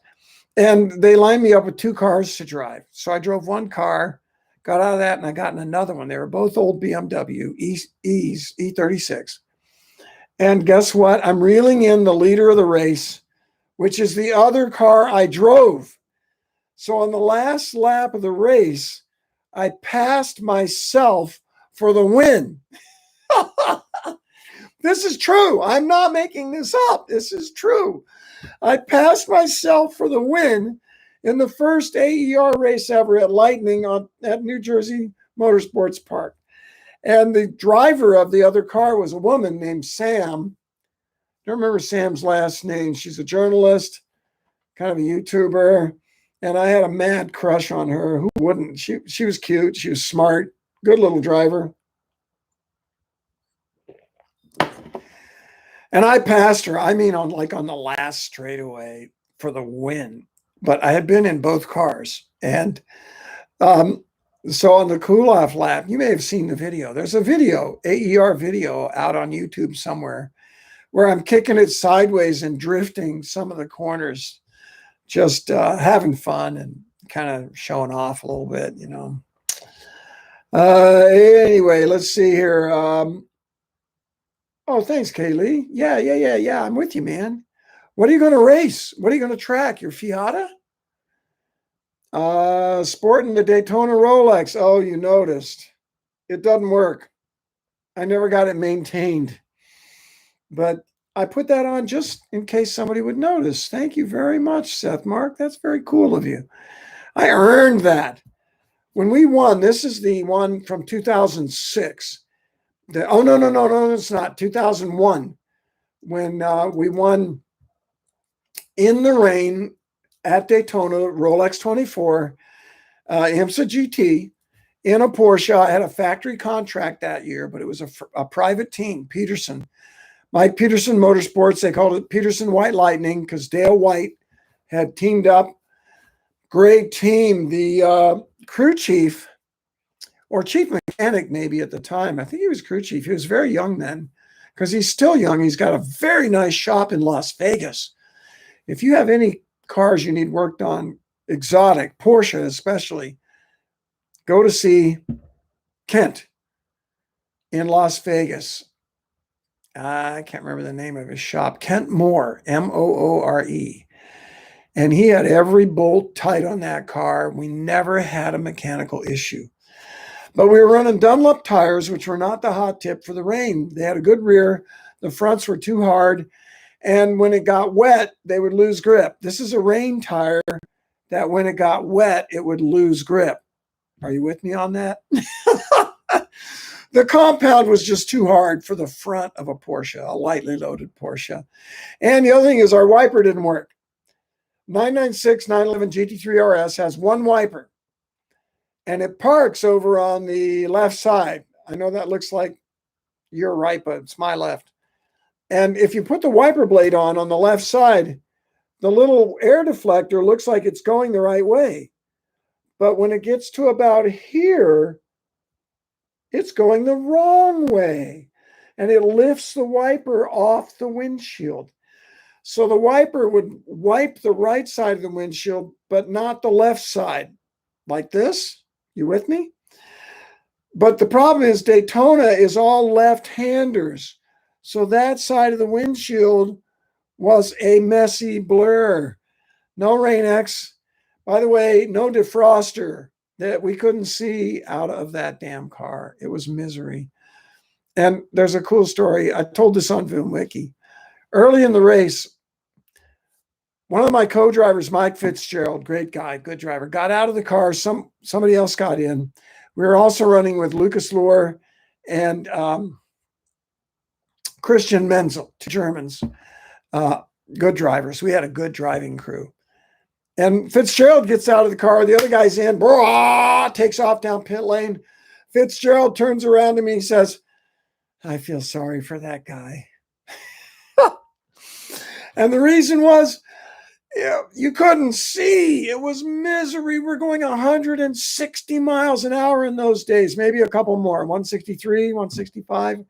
And they lined me up with two cars to drive. So I drove one car, got out of that, and I got in another one. They were both old BMW E's, E36. And guess what? I'm reeling in the leader of the race, which is the other car I drove. So on the last lap of the race, I passed myself for the win. This is true. I'm not making this up. This is true. I passed myself for the win in the first AER race ever at Lightning at New Jersey Motorsports Park. And the driver of the other car was a woman named Sam. I don't remember Sam's last name. She's a journalist, kind of a YouTuber. And I had a mad crush on her. Who wouldn't? She was cute. She was smart. Good little driver. And I passed her, on the last straightaway for the win. But I had been in both cars. And so on the cool-off lap, you may have seen the video. There's a video, AER video, out on YouTube somewhere where I'm kicking it sideways and drifting some of the corners, just having fun and kind of showing off a little bit, Anyway, let's see here. Oh, thanks, Kaylee. Yeah. I'm with you, man. What are you going to race? What are you going to track? Your Fiata? Sporting the Daytona Rolex. Oh, you noticed. It doesn't work. I never got it maintained. But I put that on just in case somebody would notice. Thank you very much, Seth Mark. That's very cool of you. I earned that. When we won, this is the one from 2006. No, it's not. 2001, when we won in the rain at Daytona, Rolex 24, IMSA GT, in a Porsche. I had a factory contract that year, but it was a private team, Peterson. Mike Peterson Motorsports, they called it Peterson White Lightning because Dale White had teamed up. Great team. The crew chief, or chief mechanic maybe at the time, I think he was crew chief. He was very young then. because he's still young. He's got a very nice shop in Las Vegas. If you have any cars you need worked on, exotic, Porsche especially, go to see Kent in Las Vegas. I can't remember the name of his shop. Kent Moore, Moore. And he had every bolt tight on that car. We never had a mechanical issue. But we were running Dunlop tires, which were not the hot tip for the rain. They had a good rear. The fronts were too hard. And when it got wet, they would lose grip. This is a rain tire that when it got wet, it would lose grip. Are you with me on that? The compound was just too hard for the front of a Porsche, a lightly loaded Porsche. And the other thing is our wiper didn't work. 996 911 GT3 RS has one wiper, and it parks over on the left side. I know that looks like your right, but it's my left. And if you put the wiper blade on the left side, the little air deflector looks like it's going the right way. But when it gets to about here, it's going the wrong way. And it lifts the wiper off the windshield. So the wiper would wipe the right side of the windshield, but not the left side. Like this. You with me? But the problem is Daytona is all left-handers. So that side of the windshield was a messy blur. No Rain-X. By the way, no defroster. That we couldn't see out of that damn car. It was misery. And there's a cool story. I told this on VimWiki. Early in the race, one of my co-drivers, Mike Fitzgerald, great guy, good driver, got out of the car. Somebody else got in. We were also running with Lucas Lohr and Christian Menzel, two Germans, good drivers. We had a good driving crew. And Fitzgerald gets out of the car. The other guy's in, takes off down pit lane. Fitzgerald turns around to me. He says, I feel sorry for that guy. And the reason was, you couldn't see. It was misery. We're going 160 miles an hour in those days, maybe a couple more, 163, 165,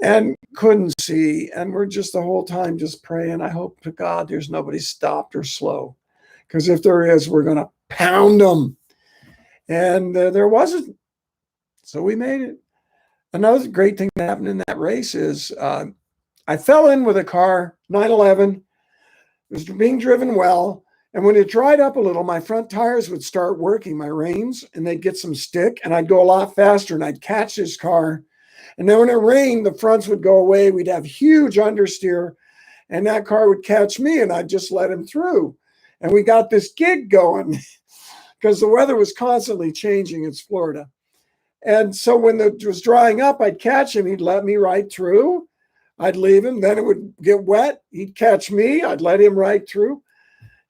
and couldn't see. And we're just the whole time just praying. I hope to God there's nobody stopped or slow. Because if there is, we're going to pound them. And there wasn't. So we made it. Another great thing that happened in that race is I fell in with a car, 911. It was being driven well. And when it dried up a little, my front tires would start working, my reins, and they'd get some stick. And I'd go a lot faster, and I'd catch this car. And then when it rained, the fronts would go away. We'd have huge understeer. And that car would catch me, and I'd just let him through. And we got this gig going because the weather was constantly changing. It's Florida. And so when it was drying up, I'd catch him. He'd let me right through. I'd leave him. Then it would get wet. He'd catch me. I'd let him right through.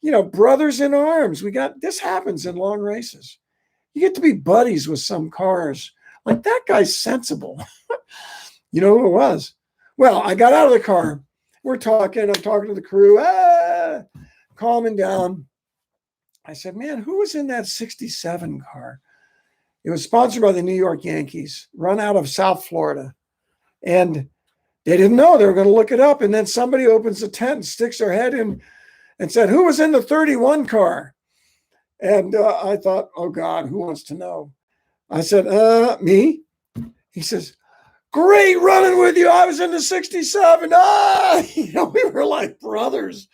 You know, brothers in arms. This happens in long races. You get to be buddies with some cars. Like, that guy's sensible. You know who it was? Well, I got out of the car. We're talking. I'm talking to the crew. Calming down. I said, man, who was in that 67 car? It was sponsored by the New York Yankees, run out of South Florida. And they didn't know. They were going to look it up. And then somebody opens the tent and sticks their head in and said, who was in the 31 car? And I thought, oh, God, who wants to know? I said, me. He says, great running with you. I was in the 67. We were like brothers.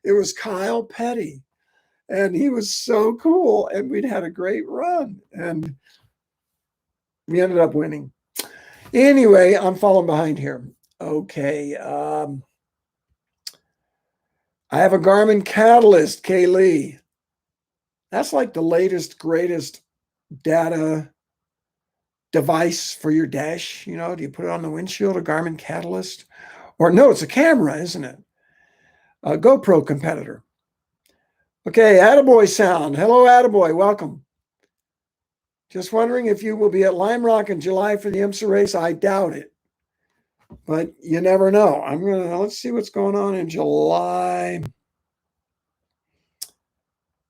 It was Kyle Petty, and he was so cool, and we'd had a great run, and we ended up winning. Anyway, I'm falling behind here. Okay. I have a Garmin Catalyst, Kay Lee. That's like the latest, greatest data device for your dash. Do you put it on the windshield, a Garmin Catalyst? Or no, it's a camera, isn't it? A GoPro competitor. Okay, Attaboy sound. Hello, Attaboy. Welcome. Just wondering if you will be at Lime Rock in July for the IMSA race. I doubt it, but you never know. Let's see what's going on in July.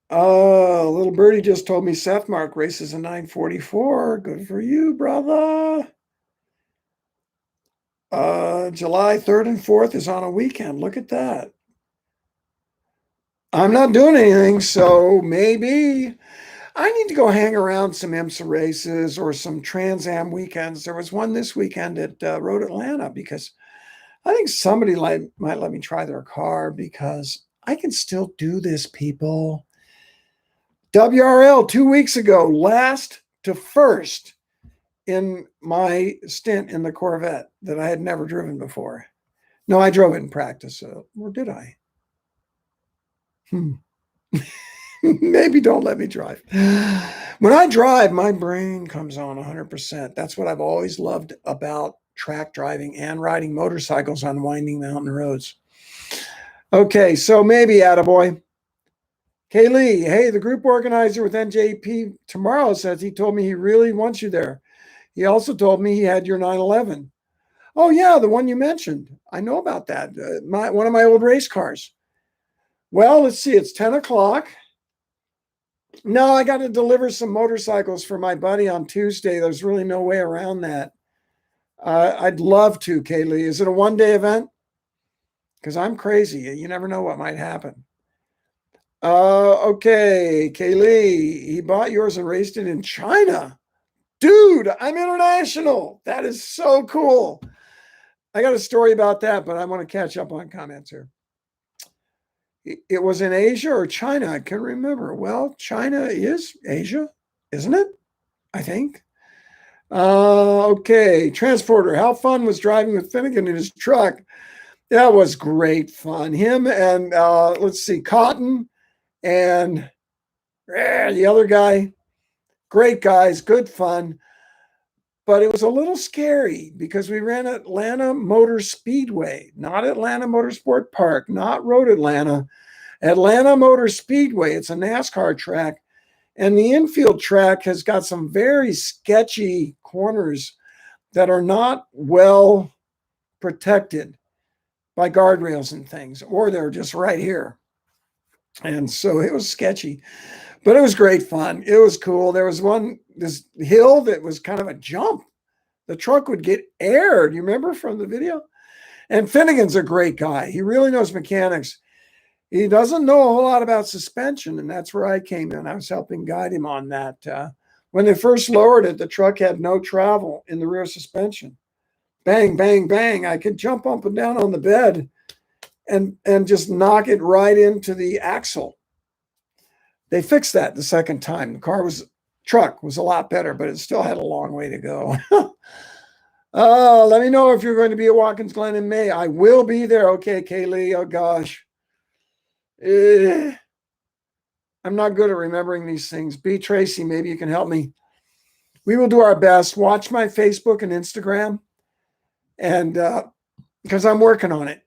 Little birdie just told me Seth Mark races a 944. Good for you, brother. July 3rd and 4th is on a weekend. Look at that. I'm not doing anything, so maybe I need to go hang around some IMSA races or some Trans Am weekends. There was one this weekend at Road Atlanta because I think somebody might let me try their car because I can still do this, people. WRL 2 weeks ago, last to first in my stint in the Corvette that I had never driven before. No, I drove it in practice. Or did I? Maybe don't let me drive. When I drive, my brain comes on 100%. That's what I've always loved about track driving and riding motorcycles on winding mountain roads. Okay, so maybe attaboy. Kaylee, hey, the group organizer with NJP tomorrow says he told me he really wants you there. He also told me he had your 911. Oh, yeah, the one you mentioned. I know about that. One of my old race cars. Well, let's see. It's 10 o'clock. No, I got to deliver some motorcycles for my buddy on Tuesday. There's really no way around that. I'd love to, Kaylee. Is it a one-day event? Because I'm crazy. You never know what might happen. Okay, Kaylee, he bought yours and raced it in China. Dude, I'm international. That is so cool. I got a story about that, but I want to catch up on comments here. It was in Asia or China. I can't remember. Well, China is Asia, isn't it? I think. Okay, Transporter. How fun was driving with Finnegan in his truck? That was great fun. Him and let's see, Cotton and the other guy. Great guys, good fun. But it was a little scary because we ran Atlanta Motor Speedway, not Atlanta Motorsport Park, not Road Atlanta. Atlanta Motor Speedway. It's a NASCAR track. And the infield track has got some very sketchy corners that are not well protected by guardrails and things, or they're just right here. And so it was sketchy, but it was great fun. It was cool. There was this hill that was kind of a jump. The truck would get air. Do you remember from the video? And Finnegan's a great guy. He really knows mechanics. He doesn't know a whole lot about suspension, and that's where I came in. I was helping guide him on that. When they first lowered it, the truck had no travel in the rear suspension. Bang, bang, bang. I could jump up and down on the bed and just knock it right into the axle. They fixed that the second time. The truck was a lot better, but it still had a long way to go. Let me know if you're going to be at Watkins Glen in May. I will be there. Okay, Kaylee. Oh, gosh. I'm not good at remembering these things. B. Tracy, maybe you can help me. We will do our best. Watch my Facebook and Instagram, and because I'm working on it.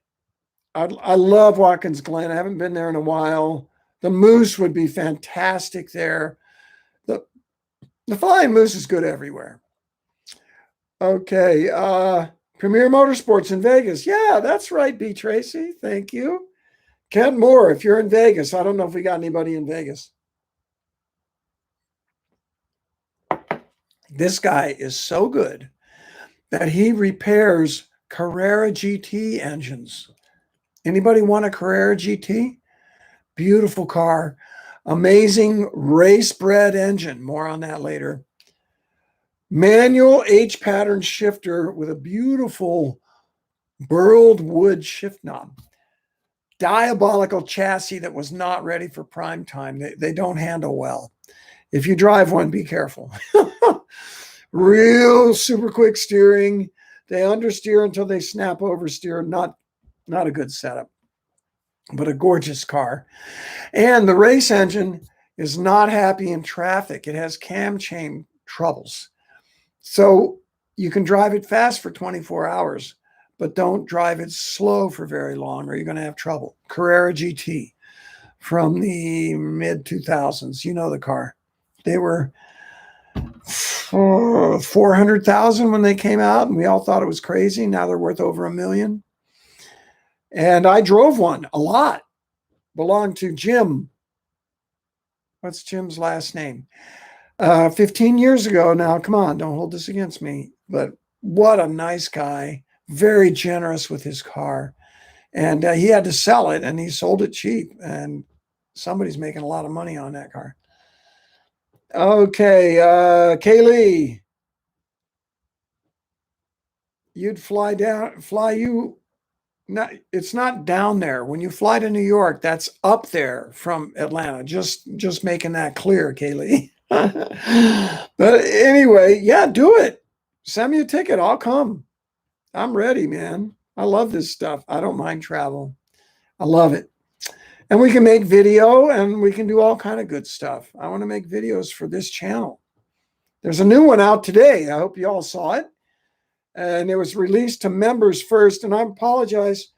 I love Watkins Glen. I haven't been there in a while. The moose would be fantastic there. The flying moose is good everywhere. Okay. Premier Motorsports in Vegas. Yeah, that's right, B. Tracy. Thank you. Kent Moore, if you're in Vegas, I don't know if we got anybody in Vegas. This guy is so good that he repairs Carrera GT engines. Anybody want a Carrera GT? Beautiful car. Amazing race-bred engine. More on that later. Manual H-pattern shifter with a beautiful burled wood shift knob. Diabolical chassis that was not ready for prime time. They don't handle well. If you drive one, be careful. Real super quick steering. They understeer until they snap oversteer. Not a good setup, but a gorgeous car. And the race engine is not happy in traffic. It has cam chain troubles. So you can drive it fast for 24 hours, but don't drive it slow for very long or you're going to have trouble. Carrera GT from the mid-2000s. You know the car. They were 400,000 when they came out, and we all thought it was crazy. Now they're worth over $1 million. And I drove one a lot. Belonged to Jim. What's Jim's last name? 15 years ago now. Come on, don't hold this against me. But what a nice guy. very generous with his car. And he had to sell it, and he sold it cheap. And somebody's making a lot of money on that car. Okay, Kaylee, you'd fly you. Not, it's not down there. When you fly to New York, that's up there from Atlanta. Just making that clear, Kaylee. But anyway, yeah, do it. Send me a ticket. I'll come. I'm ready, man. I love this stuff. I don't mind travel. I love it. And we can make video and we can do all kind of good stuff. I want to make videos for this channel. There's a new one out today. I hope you all saw it. And it was released to members first. And I apologize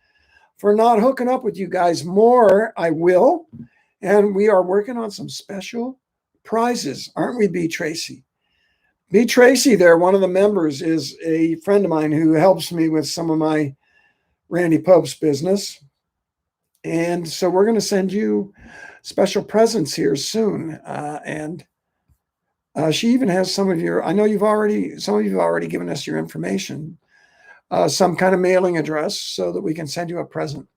for not hooking up with you guys more. I will. And we are working on some special prizes. Aren't we, B. Tracy? B. Tracy there, one of the members, is a friend of mine who helps me with some of my Randy Pobst business. And so we're going to send you special presents here soon. She even has some of your, I know some of you have already given us your information, some kind of mailing address so that we can send you a present.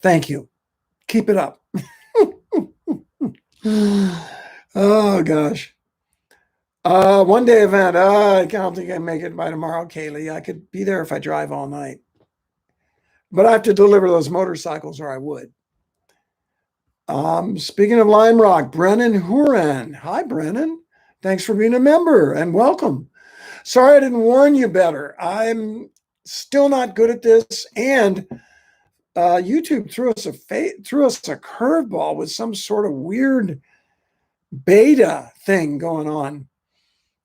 Thank you. Keep it up. Oh, gosh. One day event. I don't think I can make it by tomorrow, Kaylee. I could be there if I drive all night. But I have to deliver those motorcycles or I would. Speaking of Lime Rock, Brennan Huron. Hi, Brennan. Thanks for being a member and welcome. Sorry I didn't warn you better. I'm still not good at this. And YouTube threw us a curveball with some sort of weird beta thing going on.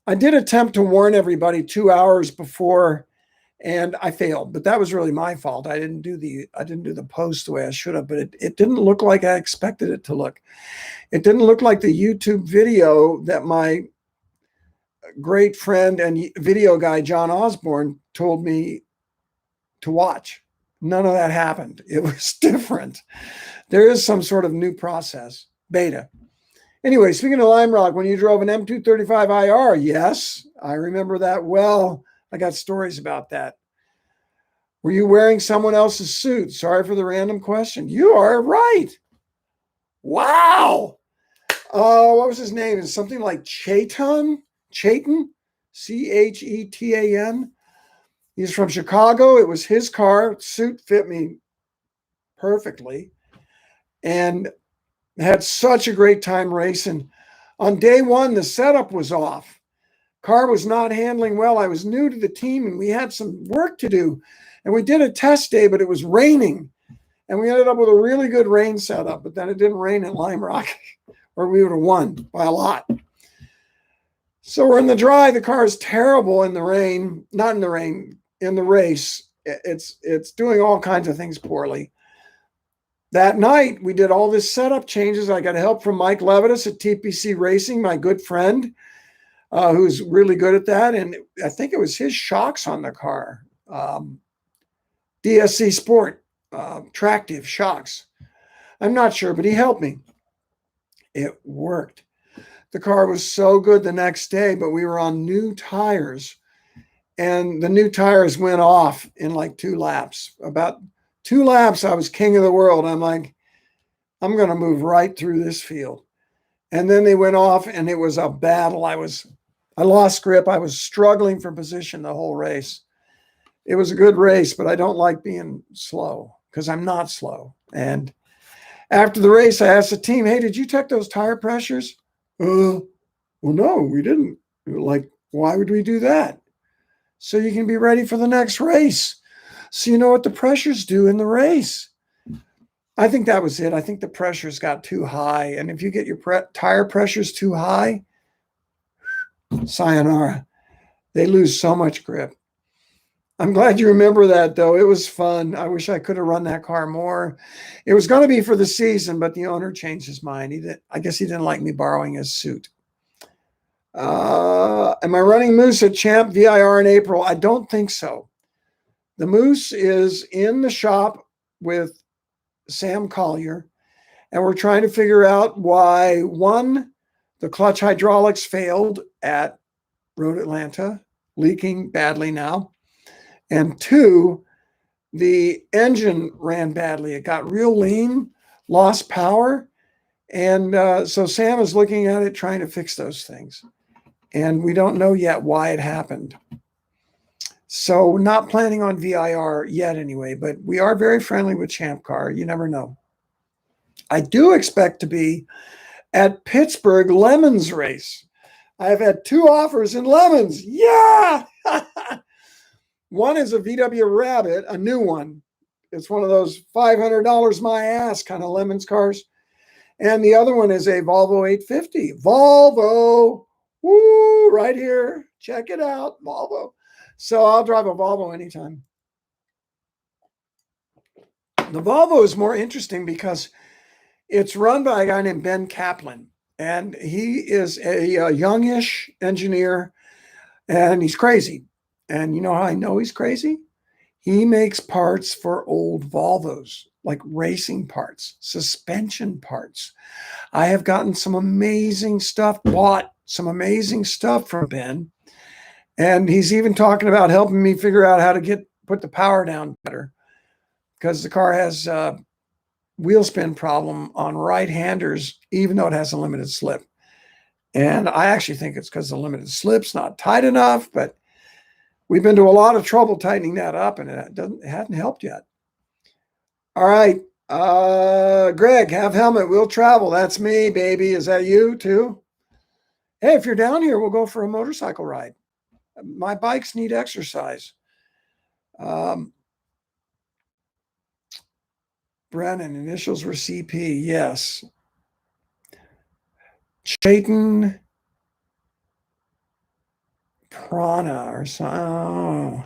I did attempt to warn everybody 2 hours before, and I failed, but that was really my fault. I didn't do the post the way I should have, but it didn't look like I expected it to look. It didn't look like the YouTube video that my great friend and video guy, John Osborn, told me to watch. None of that happened. It was different. There is some sort of new process, beta. Anyway, speaking of Lime Rock, when you drove an M235 IR, yes, I remember that well. I got stories about that. Were you wearing someone else's suit? Sorry for the random question. You are right. Wow. What was his name? Is something like Chaitan? Chaitan? Chetan? He's from Chicago. It was his car. Suit fit me perfectly. And had such a great time racing. On day one, the setup was off. Car was not handling well. I was new to the team and we had some work to do. And we did a test day, but it was raining. And we ended up with a really good rain setup, but then it didn't rain at Lime Rock or we would have won by a lot. So we're in the dry. The car is terrible in the rain, not in the rain, in the race. It's doing all kinds of things poorly. That night, we did all this setup changes. I got help from Mike Levitas at TPC Racing, my good friend, who's really good at that. And I think it was his shocks on the car. DSC Sport, Tractive shocks. I'm not sure, but he helped me. It worked. The car was so good the next day, but we were on new tires. And the new tires went off in like 2 laps. About 2 laps, I was king of the world. I'm like, I'm going to move right through this field. And then they went off and it was a battle. I lost grip. I was struggling for position the whole race. It was a good race, but I don't like being slow because I'm not slow. And after the race, I asked the team, hey, did you check those tire pressures? Well, no, we didn't. Like, why would we do that? So you can be ready for the next race. So you know what the pressures do in the race. I think that was it. I think the pressures got too high. And if you get your tire pressures too high, sayonara. They lose so much grip. I'm glad you remember that, though. It was fun. I wish I could have run that car more. It was going to be for the season, but the owner changed his mind. I guess he didn't like me borrowing his suit. Am I running Moose at Champ VIR in April? I don't think so. The Moose is in the shop with Sam Collier, and we're trying to figure out why, one, the clutch hydraulics failed at Road Atlanta, leaking badly now. And two, the engine ran badly. It got real lean, lost power. And so Sam is looking at it, trying to fix those things. And we don't know yet why it happened. So we're not planning on VIR yet anyway, but we are very friendly with Champ Car. You never know. I do expect to be at Pittsburgh Lemons race. I've had 2 offers in Lemons. Yeah. One is a VW Rabbit, a new one. It's one of those $500 my ass kind of Lemons cars. And the other one is a Volvo 850. Volvo. Woo, right here. Check it out. Volvo. So I'll drive a Volvo anytime. The Volvo is more interesting because it's run by a guy named Ben Kaplan. And he is a youngish engineer, and he's crazy. And you know how I know he's crazy? He makes parts for old Volvos, like racing parts, suspension parts. I have gotten some amazing stuff, bought some amazing stuff from Ben. And he's even talking about helping me figure out how to put the power down better, because the car has wheel spin problem on right-handers, even though it has a limited slip. And I actually think it's because the limited slip's not tight enough, but we've been to a lot of trouble tightening that up, and it hadn't helped yet. All right. Greg, have helmet, we'll travel. That's me, baby. Is that you too? Hey, if you're down here, we'll go for a motorcycle ride. My bikes need exercise. Brennan, initials were CP. Yes. Chayton Prana or something. Oh.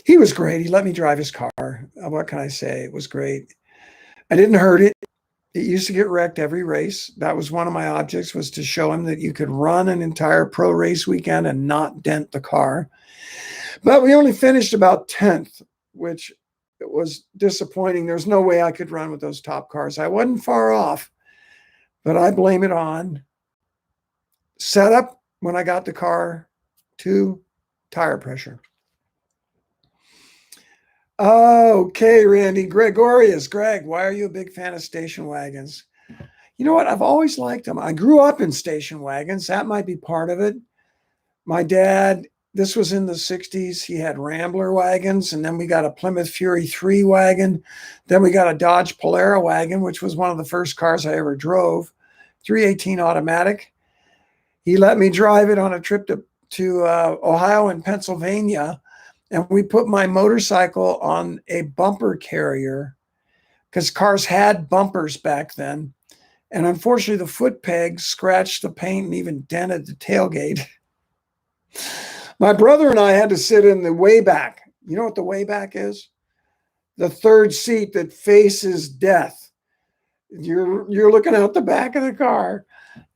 He was great. He let me drive his car. What can I say? It was great. I didn't hurt it. It used to get wrecked every race. That was one of my objects, was to show him that you could run an entire pro race weekend and not dent the car. But we only finished about 10th, which it was disappointing. There's no way I could run with those top cars. I wasn't far off, but I blame it on setup when I got the car, to tire pressure. Okay, Randy. Gregorius. Greg, why are you a big fan of station wagons? You know what? I've always liked them. I grew up in station wagons. That might be part of it. My dad, this was in the 60s. He had Rambler wagons, and then we got a Plymouth Fury 3 wagon. Then we got a Dodge Polara wagon, which was one of the first cars I ever drove, 318 automatic. He let me drive it on a trip to Ohio and Pennsylvania. And we put my motorcycle on a bumper carrier, because cars had bumpers back then. And unfortunately, the foot pegs scratched the paint and even dented the tailgate. My brother and I had to sit in the way back. You know what the way back is? The third seat that faces death. You're looking out the back of the car.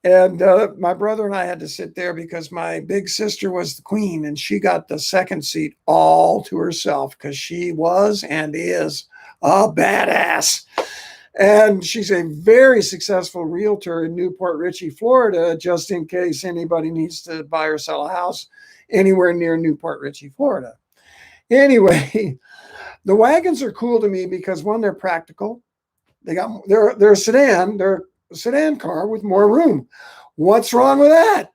And my brother and I had to sit there because my big sister was the queen, and she got the second seat all to herself because she was and is a badass. And she's a very successful realtor in Newport Richey, Florida, just in case anybody needs to buy or sell a house anywhere near Newport Richey, Florida. Anyway, the wagons are cool to me because, one, they're practical. They're a sedan. They're a sedan car with more room. What's wrong with that?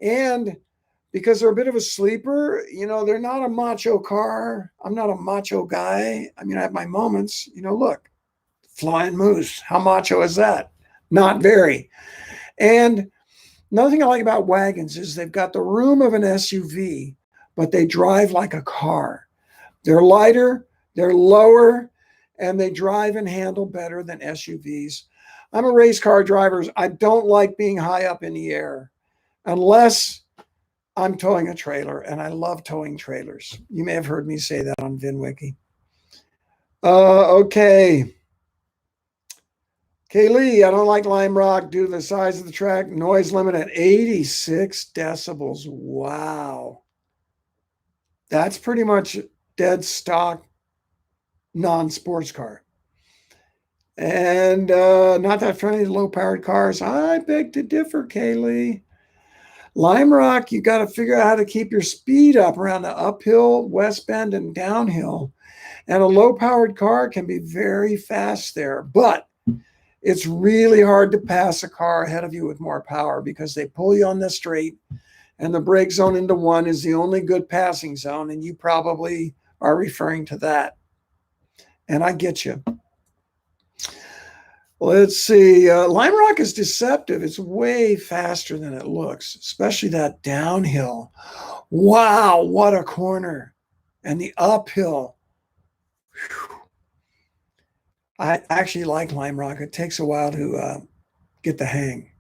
And because they're a bit of a sleeper, they're not a macho car. I'm not a macho guy. I mean, I have my moments. Look, Flying Moose. How macho is that? Not very. And another thing I like about wagons is they've got the room of an SUV, but they drive like a car. They're lighter, they're lower, and they drive and handle better than SUVs. I'm a race car driver. I don't like being high up in the air unless I'm towing a trailer, and I love towing trailers. You may have heard me say that on VinWiki. Okay. Kaylee, I don't like Lime Rock due to the size of the track. Noise limit at 86 decibels. Wow. That's pretty much dead stock non-sports car. And not that friendly to low-powered cars. I beg to differ, Kaylee. Lime Rock, you got to figure out how to keep your speed up around the uphill, west bend, and downhill. And a low-powered car can be very fast there, but it's really hard to pass a car ahead of you with more power because they pull you on the straight, and the brake zone into 1 is the only good passing zone, and you probably are referring to that. And I get you. Let's see. Lime Rock is deceptive. It's way faster than it looks, especially that downhill. Wow, what a corner. And the uphill. Whew. I actually like Lime Rock. It takes a while to get the hang.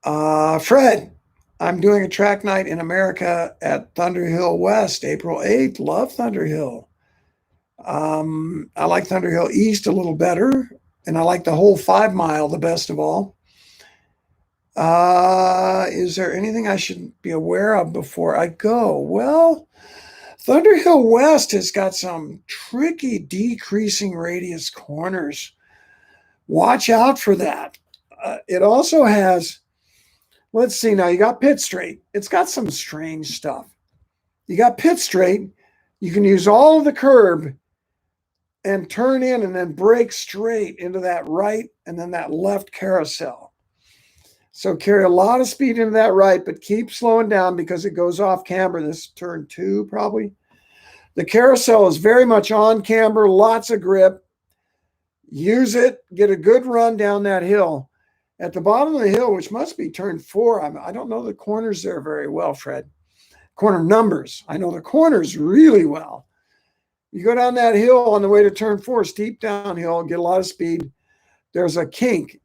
Fred, I'm doing a track night in America at Thunder Hill West, April 8th. Love Thunder Hill. I like Thunder Hill East a little better, and I like the whole 5 mile the best of all. Is there anything I should be aware of before I go? Well, Thunder Hill West has got some tricky decreasing radius corners. Watch out for that. It also has, let's see now, you got Pit Straight. It's got some strange stuff. You got Pit Straight. You can use all of the curb and turn in and then brake straight into that right and then that left carousel. So carry a lot of speed into that right, but keep slowing down because it goes off camber. This is turn 2 probably. The carousel is very much on camber, lots of grip. Use it, get a good run down that hill. At the bottom of the hill, which must be turn 4, I don't know the corners there very well, Fred. Corner numbers. I know the corners really well. You go down that hill on the way to turn 4, steep downhill, get a lot of speed. There's a kink,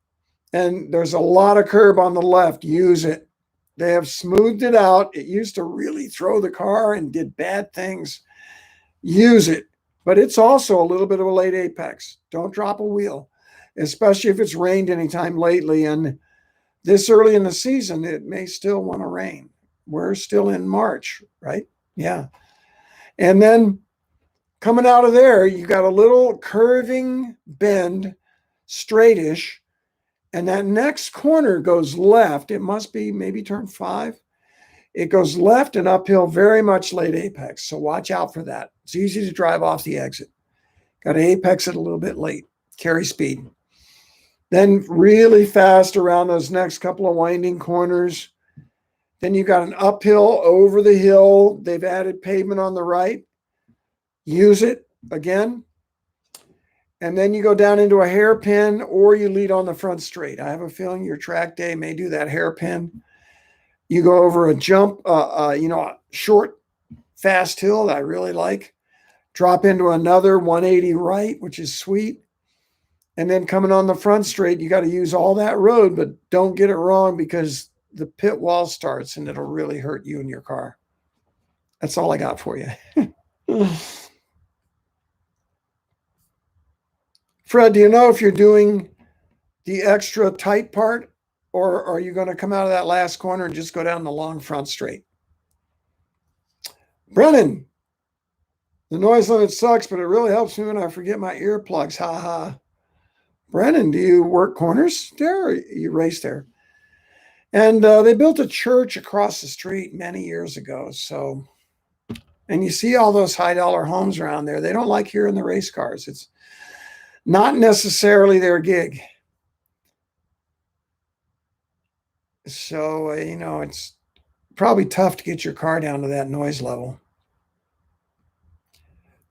and there's a lot of curb on the left. Use it. They have smoothed it out. It used to really throw the car and did bad things. Use it. But it's also a little bit of a late apex. Don't drop a wheel, especially if it's rained anytime lately. And this early in the season, it may still want to rain. We're still in March, right? Yeah. And then coming out of there, you got a little curving bend, straightish, and that next corner goes left. It must be maybe turn 5. It goes left and uphill, very much late apex. So watch out for that. It's easy to drive off the exit. Got to apex it a little bit late. Carry speed. Then really fast around those next couple of winding corners. Then you got an uphill over the hill. They've added pavement on the right. Use it again. And then you go down into a hairpin or you lead on the front straight. I have a feeling your track day may do that hairpin. You go over a jump, a short, fast hill that I really like. Drop into another 180 right, which is sweet. And then coming on the front straight, you got to use all that road, but don't get it wrong because the pit wall starts and it'll really hurt you and your car. That's all I got for you. Fred, do you know if you're doing the extra tight part or are you going to come out of that last corner and just go down the long front straight? Brennan, the noise limit sucks, but it really helps me when I forget my earplugs. Ha ha. Brennan, do you work corners there or you race there? And they built a church across the street many years ago. So, and you see all those high dollar homes around there. They don't like hearing the race cars. It's not necessarily their gig. So, it's probably tough to get your car down to that noise level.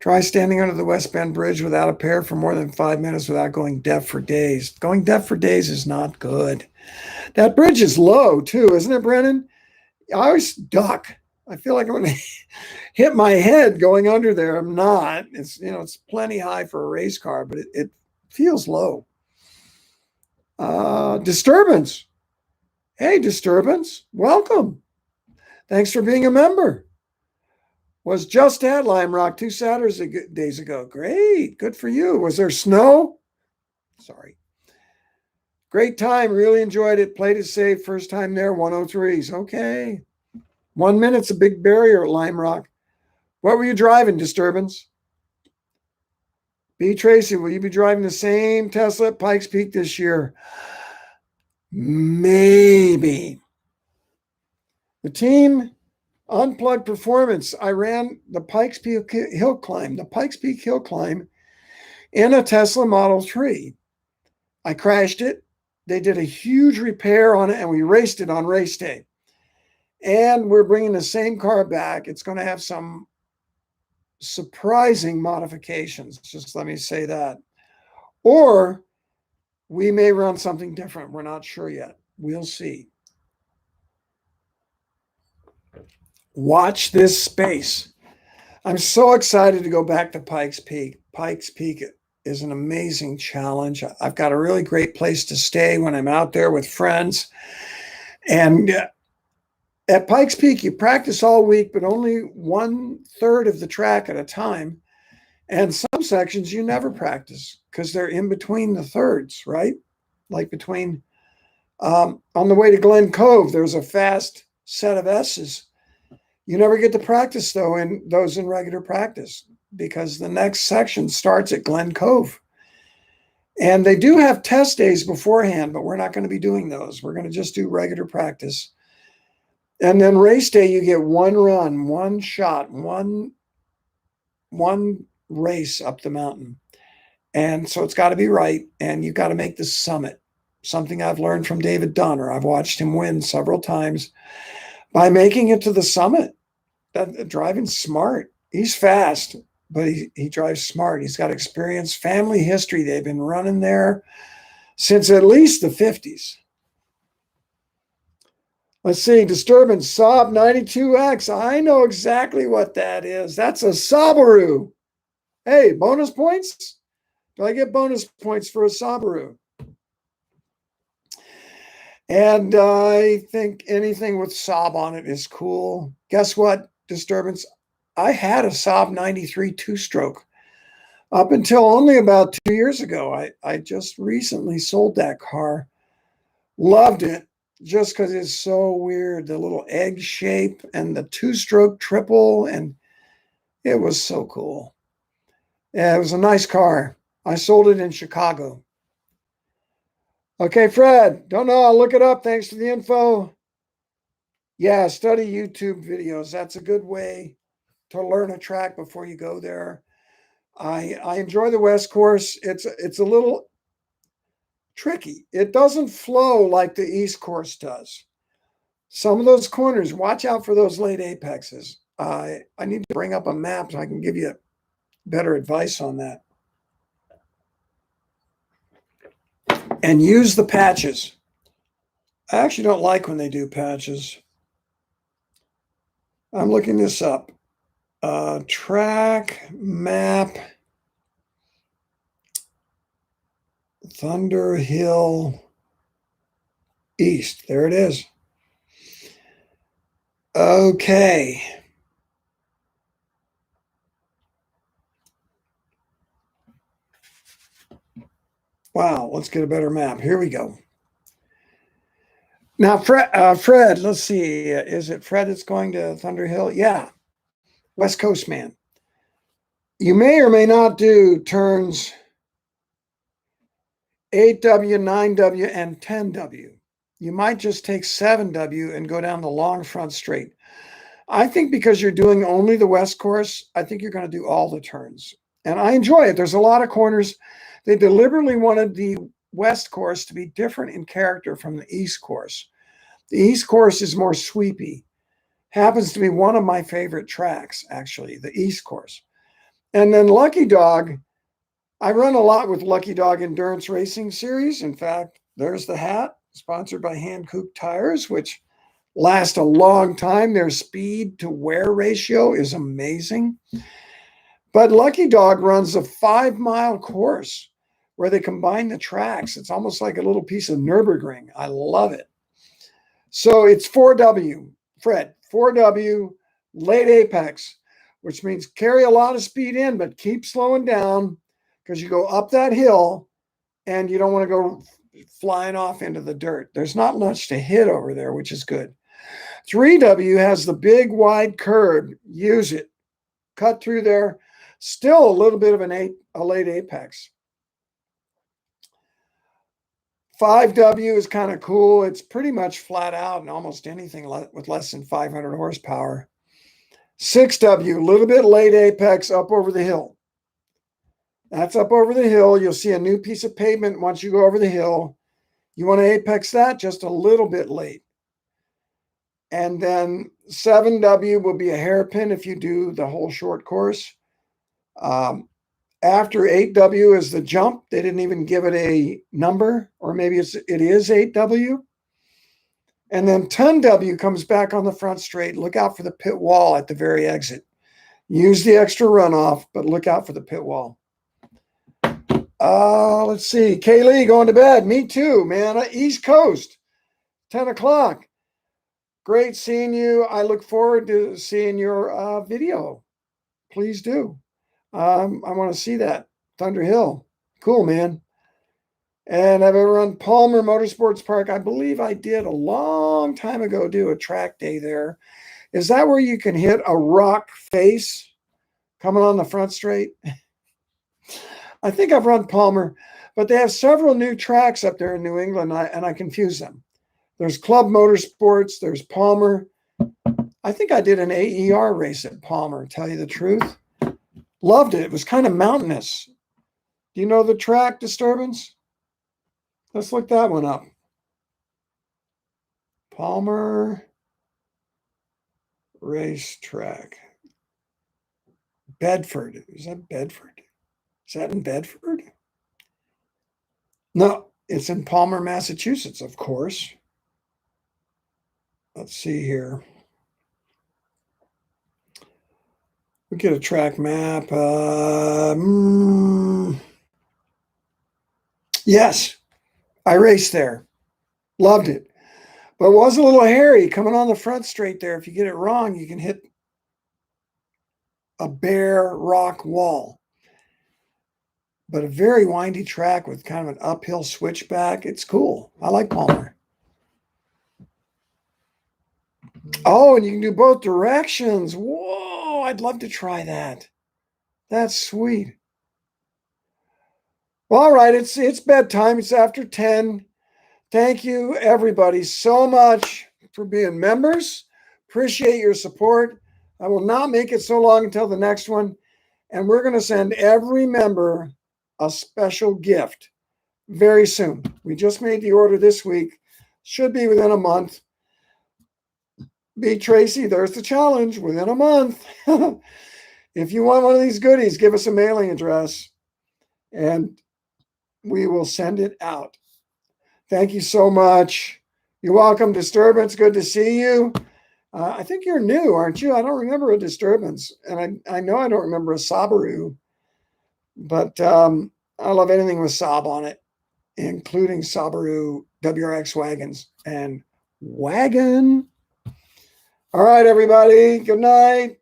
Try standing under the West Bend Bridge without a pair for more than 5 minutes without going deaf for days. Going deaf for days is not good. That bridge is low too, isn't it, Brennan? I always duck. I feel like I'm going to hit my head going under there. I'm not. It's plenty high for a race car, but it feels low. Disturbance. Hey, Disturbance. Welcome. Thanks for being a member. Was just at Lime Rock 2 Saturdays ago. Great. Good for you. Was there snow? Sorry. Great time. Really enjoyed it. Played it safe. First time there. 103s. Okay. 1 minute's a big barrier at Lime Rock. What were you driving, Disturbance? B. Tracy, will you be driving the same Tesla at Pikes Peak this year? Maybe. The team unplugged performance. I ran the Pikes Peak Hill Climb, in a Tesla Model 3. I crashed it. They did a huge repair on it, and we raced it on race day. And we're bringing the same car back. It's going to have some surprising modifications, just let me say that. Or we may run something different. We're not sure yet. We'll see. Watch this space. I'm so excited to go back to Pikes Peak. Pikes Peak is an amazing challenge. I've got a really great place to stay when I'm out there with friends. And at Pikes Peak, you practice all week, but only 1/3 of the track at a time. And some sections you never practice because they're in between the thirds, right? Like between, on the way to Glen Cove, there's a fast set of S's. You never get to practice, though, in those in regular practice because the next section starts at Glen Cove. And they do have test days beforehand, but we're not going to be doing those. We're going to just do regular practice. And then race day, you get one run, one shot, one race up the mountain. And so it's got to be right. And you've got to make the summit. Something I've learned from David Donner. I've watched him win several times by making it to the summit. Driving smart. He's fast, but he drives smart. He's got experience, family history. They've been running there since at least the 50s. Let's see, disturbance, Saab 92X. I know exactly what that is. That's a Subaru. Hey, bonus points? Do I get bonus points for a Subaru? And I think anything with Saab on it is cool. Guess what, disturbance? I had a Saab 93 two-stroke up until only about 2 years ago. I just recently sold that car. Loved it just because it's so weird. The little egg shape and the two-stroke triple, and it was so cool. Yeah, it was a nice car. I sold it in Chicago. Okay, Fred, don't know. I'll look it up. Thanks for the info. Yeah, study YouTube videos. That's a good way to learn a track before you go there. I enjoy the West Course. It's a little tricky. It doesn't flow like the East Course does. Some of those corners, watch out for those late apexes. I need to bring up a map so I can give you better advice on that. And use the patches. I actually don't like when they do patches. I'm looking this up. Track map. Thunder Hill East. There it is. Okay. Wow, let's get a better map. Here we go. Now, Fred, let's see. Is it Fred that's going to Thunder Hill? Yeah. West Coast man. You may or may not do turns 8W, 9W, and 10W. You might just take 7W and go down the long front straight. I think because you're doing only the West Course, I think you're going to do all the turns. And I enjoy it. There's a lot of corners. They deliberately wanted the West Course to be different in character from the East Course. The East Course is more sweepy. Happens to be one of my favorite tracks, actually, the East Course. And then Lucky Dog, I run a lot with Lucky Dog Endurance Racing Series. In fact, there's the hat, sponsored by Hankook Tires, which last a long time. Their speed to wear ratio is amazing. But Lucky Dog runs a 5-mile course where they combine the tracks. It's almost like a little piece of Nürburgring. I love it. So it's 4W, Fred, 4W, late apex, which means carry a lot of speed in, but keep slowing down because you go up that hill and you don't want to go flying off into the dirt. There's not much to hit over there, which is good. 3W has the big wide curve. Use it. Cut through there. Still a little bit of a late apex. 5W is kind of cool. It's pretty much flat out in almost anything with less than 500 horsepower. 6W, a little bit late apex up over the hill. That's up over the hill. You'll see a new piece of pavement once you go over the hill. You want to apex that just a little bit late. And then 7W will be a hairpin if you do the whole short course. After 8W is the jump. They didn't even give it a number, or maybe it is 8W. And then 10W comes back on the front straight. Look out for the pit wall at the very exit. Use the extra runoff, but look out for the pit wall. Let's see. Kaylee going to bed. Me too, man. East Coast, 10 o'clock. Great seeing you. I look forward to seeing your video. Please do. I want to see that. Thunder Hill. Cool, man. And I've ever run Palmer Motorsports Park. I believe I did a long time ago do a track day there. Is that where you can hit a rock face coming on the front straight? I think I've run Palmer, but they have several new tracks up there in New England, and I confuse them. There's Club Motorsports. There's Palmer. I think I did an AER race at Palmer, tell you the truth. Loved it. It was kind of mountainous. Do you know the track, Disturbance? Let's look that one up. Palmer Racetrack. Bedford. Is that Bedford? Is that in Bedford? No, it's in Palmer, Massachusetts, of course. Let's see here. We get a track map. Yes, I raced there. Loved it. But it was a little hairy coming on the front straight there. If you get it wrong, you can hit a bare rock wall. But a very windy track with kind of an uphill switchback. It's cool. I like Palmer. Oh, and you can do both directions. Whoa, I'd love to try that. That's sweet. Well, all right, it's bedtime. It's after 10. Thank you, everybody, so much for being members. Appreciate your support. I will not make it so long until the next one. And we're going to send every member a special gift very soon. We just made the order this week. Should be within a month. B. Tracy, there's the challenge, within a month. If you want one of these goodies, give us a mailing address and we will send it out. Thank you so much. You're welcome, Disturbance. Good to see you. I think you're new, aren't you? I don't remember a Disturbance. And I know I don't remember a Sabaru. But I love anything with Saab on it, including Subaru WRX wagons and wagon. All right, everybody. Good night.